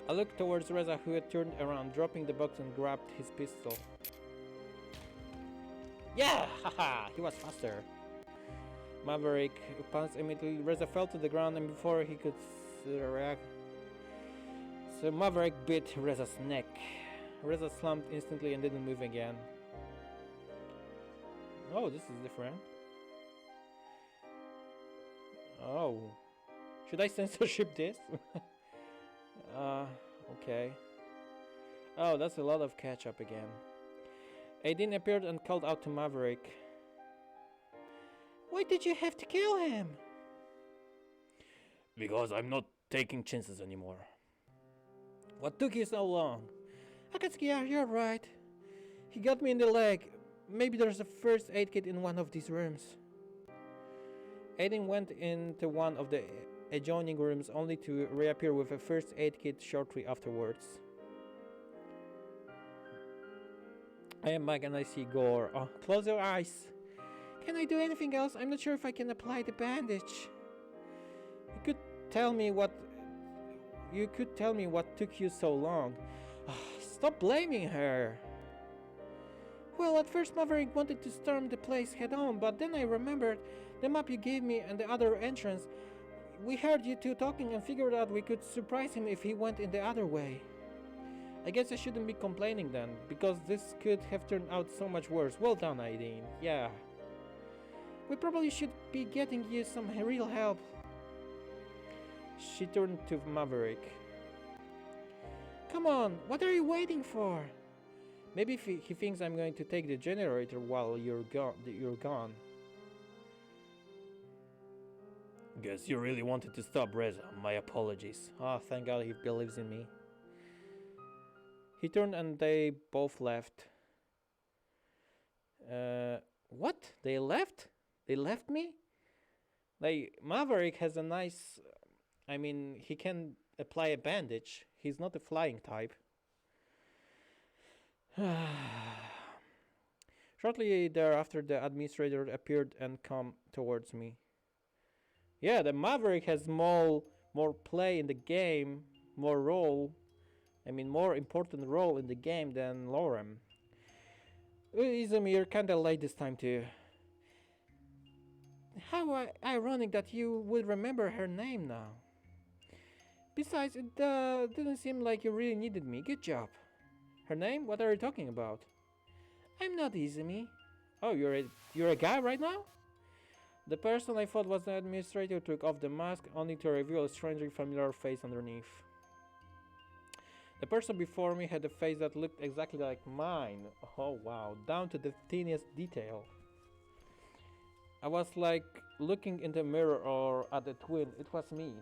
S1: I looked towards Reza, who had turned around, dropping the box and grabbed his pistol. Yeah! Haha! He was faster. Maverick pounced immediately. Reza fell to the ground, and before he could react, so Maverick bit Reza's neck. Reza slumped instantly and didn't move again. Oh, this is different. Oh. Should I censorship this? Okay. Oh, that's a lot of catch-up again. Aideen appeared and called out to Maverick. Why did you have to kill him? Because I'm not taking chances anymore. What took you so long? Akatsuki, you're right. He got me in the leg. Maybe there's a first aid kit in one of these rooms. Aideen went into one of the adjoining rooms only to reappear with a first aid kit shortly afterwards. I am back and I see gore. Oh, close your eyes. Can I do anything else? I'm not sure if I can apply the bandage. You could tell me what took you so long. Stop blaming her. Well, at first Maverick wanted to storm the place head on, but then I remembered the map you gave me and the other entrance. We heard you two talking and figured out we could surprise him if he went in the other way. I guess I shouldn't be complaining then, because this could have turned out so much worse. Well done, Aideen. Yeah. We probably should be getting you some real help. She turned to Maverick. Come on, what are you waiting for? Maybe if he thinks I'm going to take the generator while you're gone. Guess you really wanted to stop Reza. My apologies. Ah, thank God he believes in me. He turned and they both left. What? They left? They left me? Like, Maverick has a nice... I mean, he can apply a bandage. He's not a flying type. Shortly thereafter, the administrator appeared and came towards me. Yeah, the Maverick has more play in the game, more important role in the game than Lorem. Izumi, you're kinda late this time too. How ironic that you would remember her name now. Besides, it didn't seem like you really needed me. Good job. Her name? What are you talking about? I'm not Izumi. Oh, you're a guy right now? The person I thought was the administrator took off the mask, only to reveal a strangely familiar face underneath. The person before me had a face that looked exactly like mine. Oh wow, down to the tiniest detail. I was like looking in the mirror or at a twin. It was me.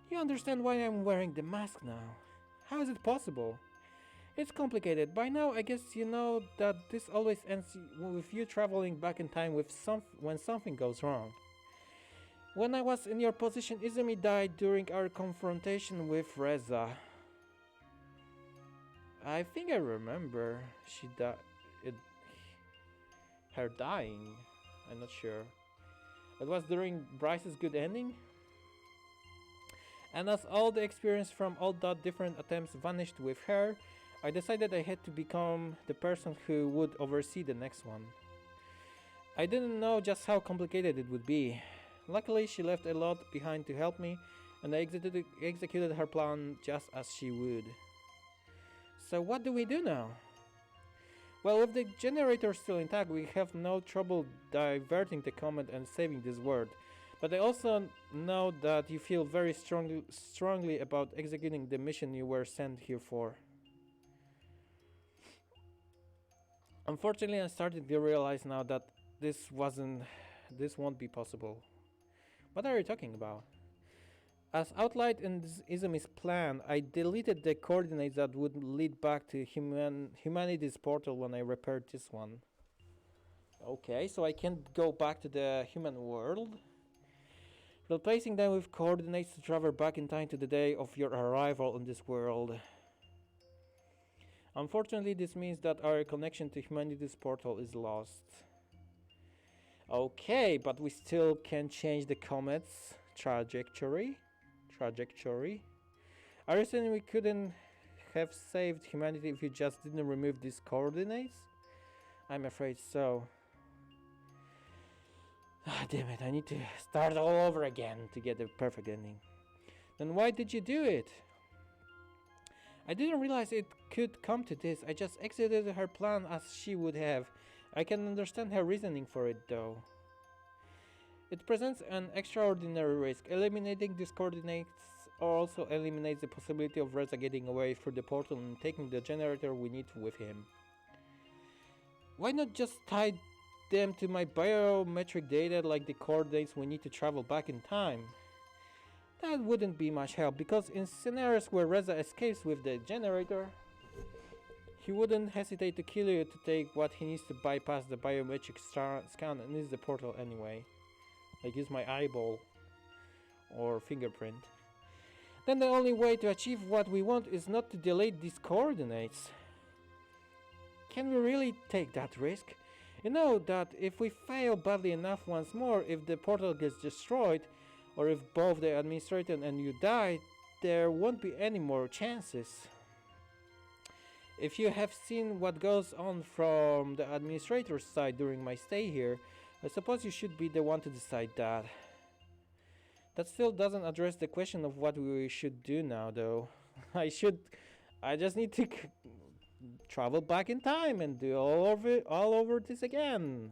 S1: You understand why I'm wearing the mask now? How is it possible? It's complicated. By now, I guess you know that this always ends with you traveling back in time when something goes wrong. When I was in your position, Izumi died during our confrontation with Reza. I think I remember her dying. I'm not sure. It was during Bryce's good ending? And as all the experience from all that different attempts vanished with her, I decided I had to become the person who would oversee the next one. I didn't know just how complicated it would be. Luckily, she left a lot behind to help me, and I executed her plan just as she would. So what do we do now? Well, with the generator still intact, we have no trouble diverting the comet and saving this world. But I also know that you feel very strongly about executing the mission you were sent here for. Unfortunately, I'm starting to realize now that this won't be possible. What are you talking about? As outlined in Izumi's plan, I deleted the coordinates that would lead back to humanity's portal when I repaired this one. Okay, so I can't go back to the human world? Replacing them with coordinates to travel back in time to the day of your arrival in this world. Unfortunately, this means that our connection to humanity's portal is lost. Okay, but we still can change the comet's trajectory. Are you saying we couldn't have saved humanity if you just didn't remove these coordinates? I'm afraid so. Ah, damn it, I need to start all over again to get the perfect ending. Then why did you do it? I didn't realize it could come to this. I just executed her plan as she would have. I can understand her reasoning for it though. It presents an extraordinary risk. Eliminating these coordinates also eliminates the possibility of Reza getting away through the portal and taking the generator we need with him. Why not just tie them to my biometric data like the coordinates we need to travel back in time? That wouldn't be much help, because in scenarios where Reza escapes with the generator, he wouldn't hesitate to kill you to take what he needs to bypass the biometric scan and use the portal anyway. Like use my eyeball or fingerprint. Then the only way to achieve what we want is not to delete these coordinates. Can we really take that risk? You know that if we fail badly enough once more, if the portal gets destroyed, or if both the administrator and you die, there won't be any more chances. If you have seen what goes on from the administrator's side during my stay here, I suppose you should be the one to decide that. That still doesn't address the question of what we should do now though. I just need to travel back in time and do all over this again.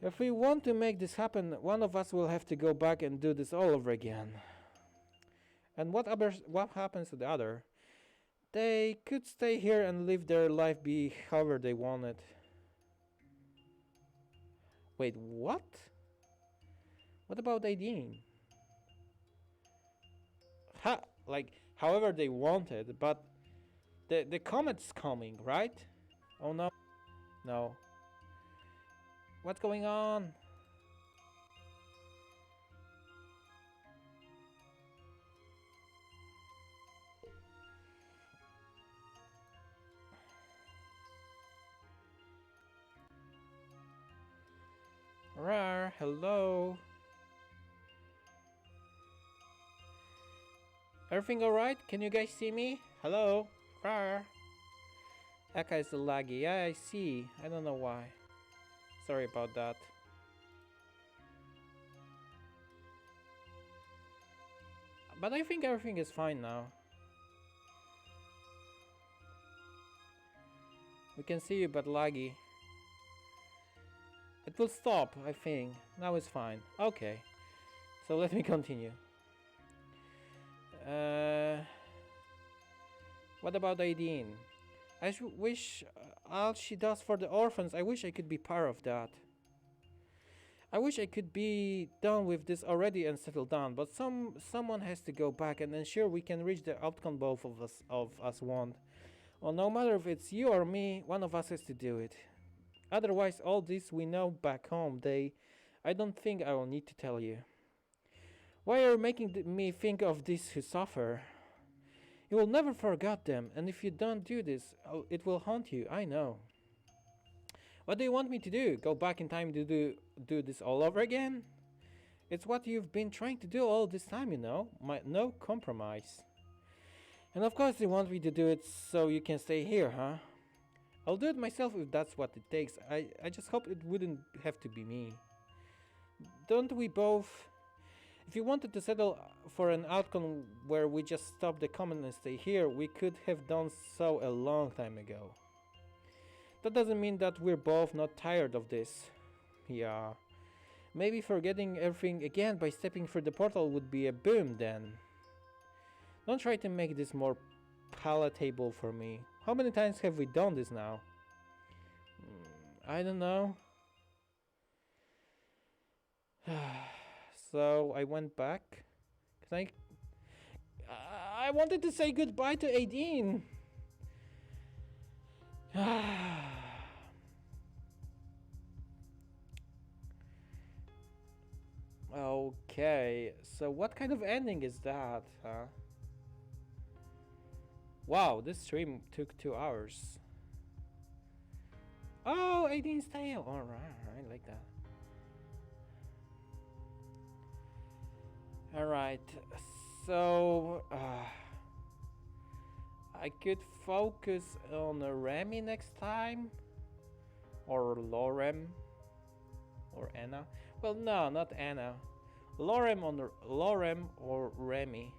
S1: If we want to make this happen, one of us will have to go back and do this all over again. And what happens to the other? They could stay here and live their life be however they wanted. Wait, what? What about Aideen? Like, however they wanted, but the comet's coming, right? Oh no. No. What's going on? Rar, hello. Everything alright? Can you guys see me? Hello? Rar. Eka is laggy. Yeah, I see. I don't know why. Sorry about that. But I think everything is fine now. We can see you, but laggy. It will stop, I think. Now it's fine. Okay. So let me continue. What about Aideen? I wish all she does for the orphans, I wish I could be part of that. I wish I could be done with this already and settle down, but someone has to go back and ensure we can reach the outcome both of us want. Well, no matter if it's you or me, one of us has to do it. Otherwise, all this we know back home, I don't think I will need to tell you. Why are you making me think of these who suffer? You will never forget them, and if you don't do this, it will haunt you, I know. What do you want me to do? Go back in time to do this all over again? It's what you've been trying to do all this time, you know. No compromise. And of course you want me to do it so you can stay here, huh? I'll do it myself if that's what it takes. I just hope it wouldn't have to be me. Don't we both... If you wanted to settle for an outcome where we just stop the comment and stay here, we could have done so a long time ago. That doesn't mean that we're both not tired of this. Yeah. Maybe forgetting everything again by stepping through the portal would be a boom then. Don't try to make this more palatable for me. How many times have we done this now? I don't know. So I went back. Can I wanted to say goodbye to Aideen. Okay, so what kind of ending is that, huh? Wow, this stream took 2 hours. Oh, 18 style. Alright, I like that. Alright, so I could focus on Remy next time, or Lorem, or Anna. Well, no, not Anna. Lorem or Remy.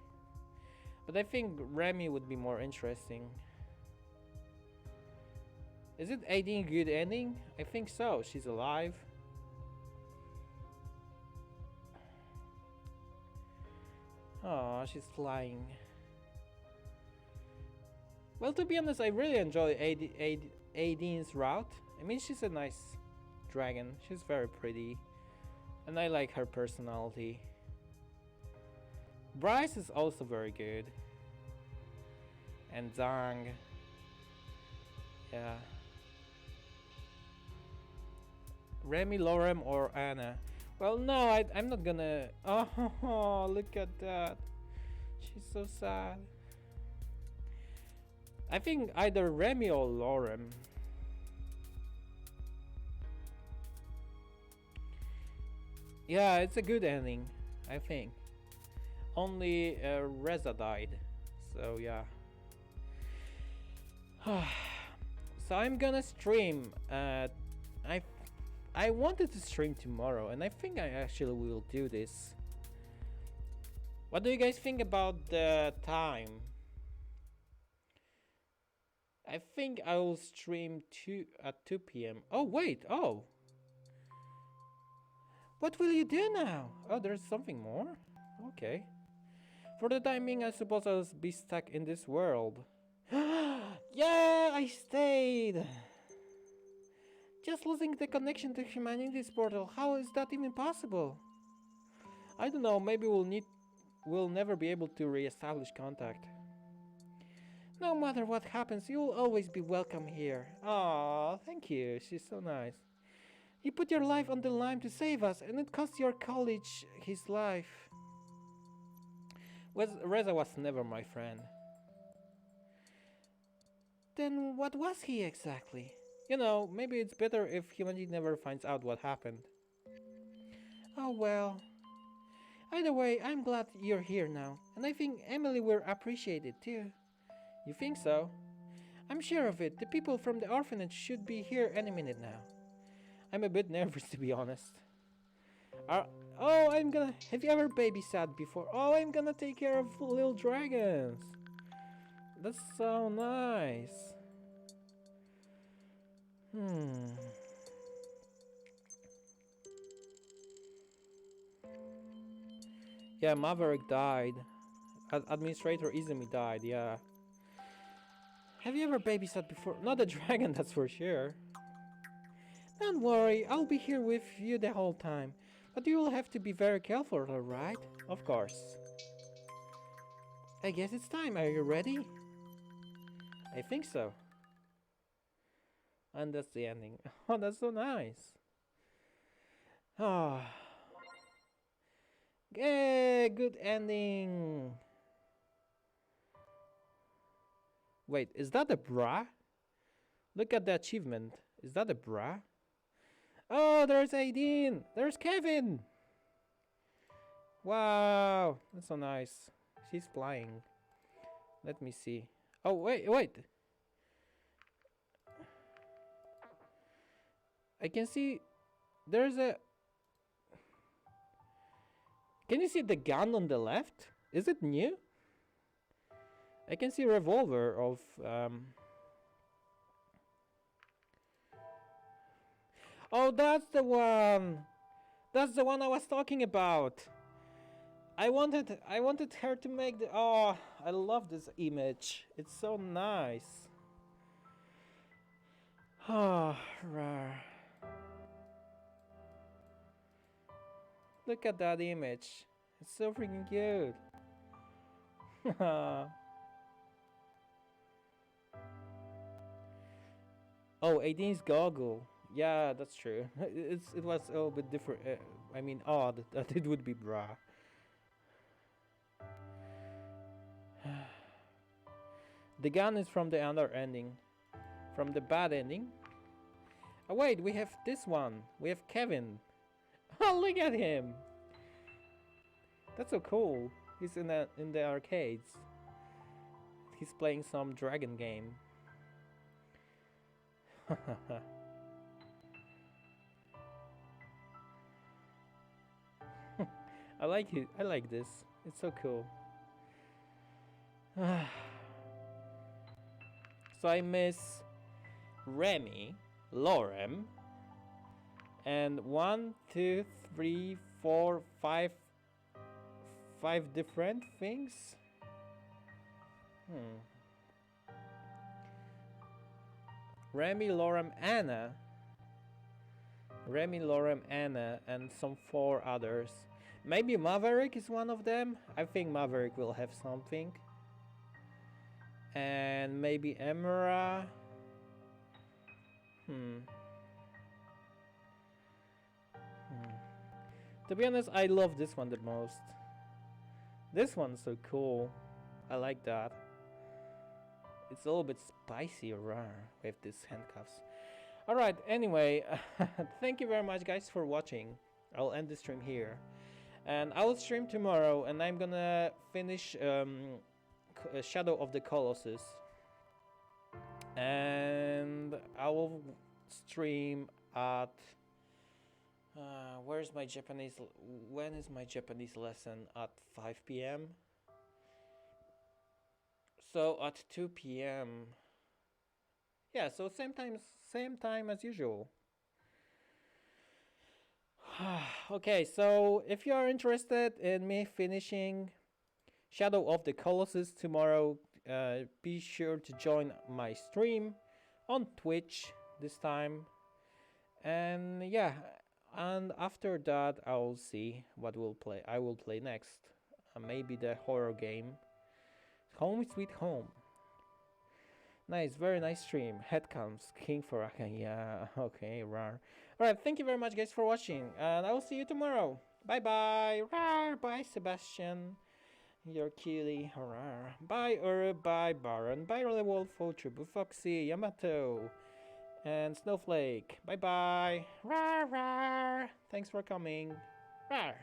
S1: But I think Remy would be more interesting. Is it Aideen good ending? I think so. She's alive. Oh, she's flying. Well, to be honest, I really enjoy Aideen's route. I mean, she's a nice dragon. She's very pretty. And I like her personality. Bryce is also very good. And Zhang. Yeah. Remy, Lorem, or Anna. Well, no, I'm not gonna... Oh, look at that. She's so sad. I think either Remy or Lorem. Yeah, it's a good ending, I think. Only Reza died, so yeah. So I'm gonna stream. I wanted to stream tomorrow, and I think I actually will do this. What do you guys think about the time? I think I will stream at 2 p.m. Oh wait, oh. What will you do now? Oh, there's something more? Okay. For the time being, I suppose I'll be stuck in this world. Yeah, I stayed. Just losing the connection to humanity's portal. How is that even possible? I don't know, maybe we'll never be able to re-establish contact. No matter what happens, you'll always be welcome here. Aw, thank you. She's so nice. You put your life on the line to save us, and it cost your college his life. Reza was never my friend. Then what was he exactly? You know, maybe it's better if humanity never finds out what happened. Oh well. Either way, I'm glad you're here now, and I think Emily will appreciate it too. You think so? I'm sure of it. The people from the orphanage should be here any minute now. I'm a bit nervous, to be honest. Oh, I'm gonna... Have you ever babysat before? Oh, I'm gonna take care of little dragons. That's so nice. Yeah, Maverick died. Administrator Izumi died, yeah. Have you ever babysat before? Not a dragon, that's for sure. Don't worry, I'll be here with you the whole time. But you will have to be very careful, alright? Of course. I guess it's time. Are you ready? I think so. And that's the ending. Oh, that's so nice. Ah. Yay, good ending. Wait, is that a bra? Look at the achievement. Is that a bra? Oh, there's Aideen. There's Kevin. Wow, that's so nice. She's flying. Let me see. Oh, wait. I can see there's a... Can you see the gun on the left? Is it new? I can see a revolver of... Oh, that's the one! That's the one I was talking about! I wanted her to make the... Oh, I love this image. It's so nice. Oh, rawr. Look at that image. It's so freaking cute. Oh, Aideen's goggle. Yeah, that's true. It was a little bit different. I mean, odd that it would be bra. The gun is from the other ending. From the bad ending. Oh wait, we have this one. We have Kevin. Oh, look at him. That's so cool. He's in the arcades. He's playing some dragon game. I like it. I like this. It's so cool. So I miss Remy, Lorem, and 1, 2, 3, 4, 5 different things. Remy, Lorem, Anna. Remy, Lorem, Anna, and some 4 others. Maybe Maverick is one of them. I think Maverick will have something. And maybe Emera. To be honest, I love this one the most. This one's so cool. I like that. It's a little bit spicy with these handcuffs. Alright, anyway, thank you very much guys for watching. I'll end the stream here. And I will stream tomorrow, and I'm gonna finish Shadow of the Colossus. And I will stream at... where's my Japanese... When is my Japanese lesson? At 5 p.m? So at 2 p.m. Yeah, so same time as usual. Okay, so if you are interested in me finishing Shadow of the Colossus tomorrow, be sure to join my stream on Twitch this time. And yeah, and after that I'll see what I will play next. Maybe the horror game Home Sweet Home. Nice, very nice stream. Head comes King for yeah, okay, rar. Alright, thank you very much guys for watching, and I will see you tomorrow. Bye bye, rar, bye Sebastian. You're cutie, rar. Bye bye Baron, bye Wolfo, Tribu Foxy, Yamato, and Snowflake. Bye bye. Rar rar. Thanks for coming. Rar.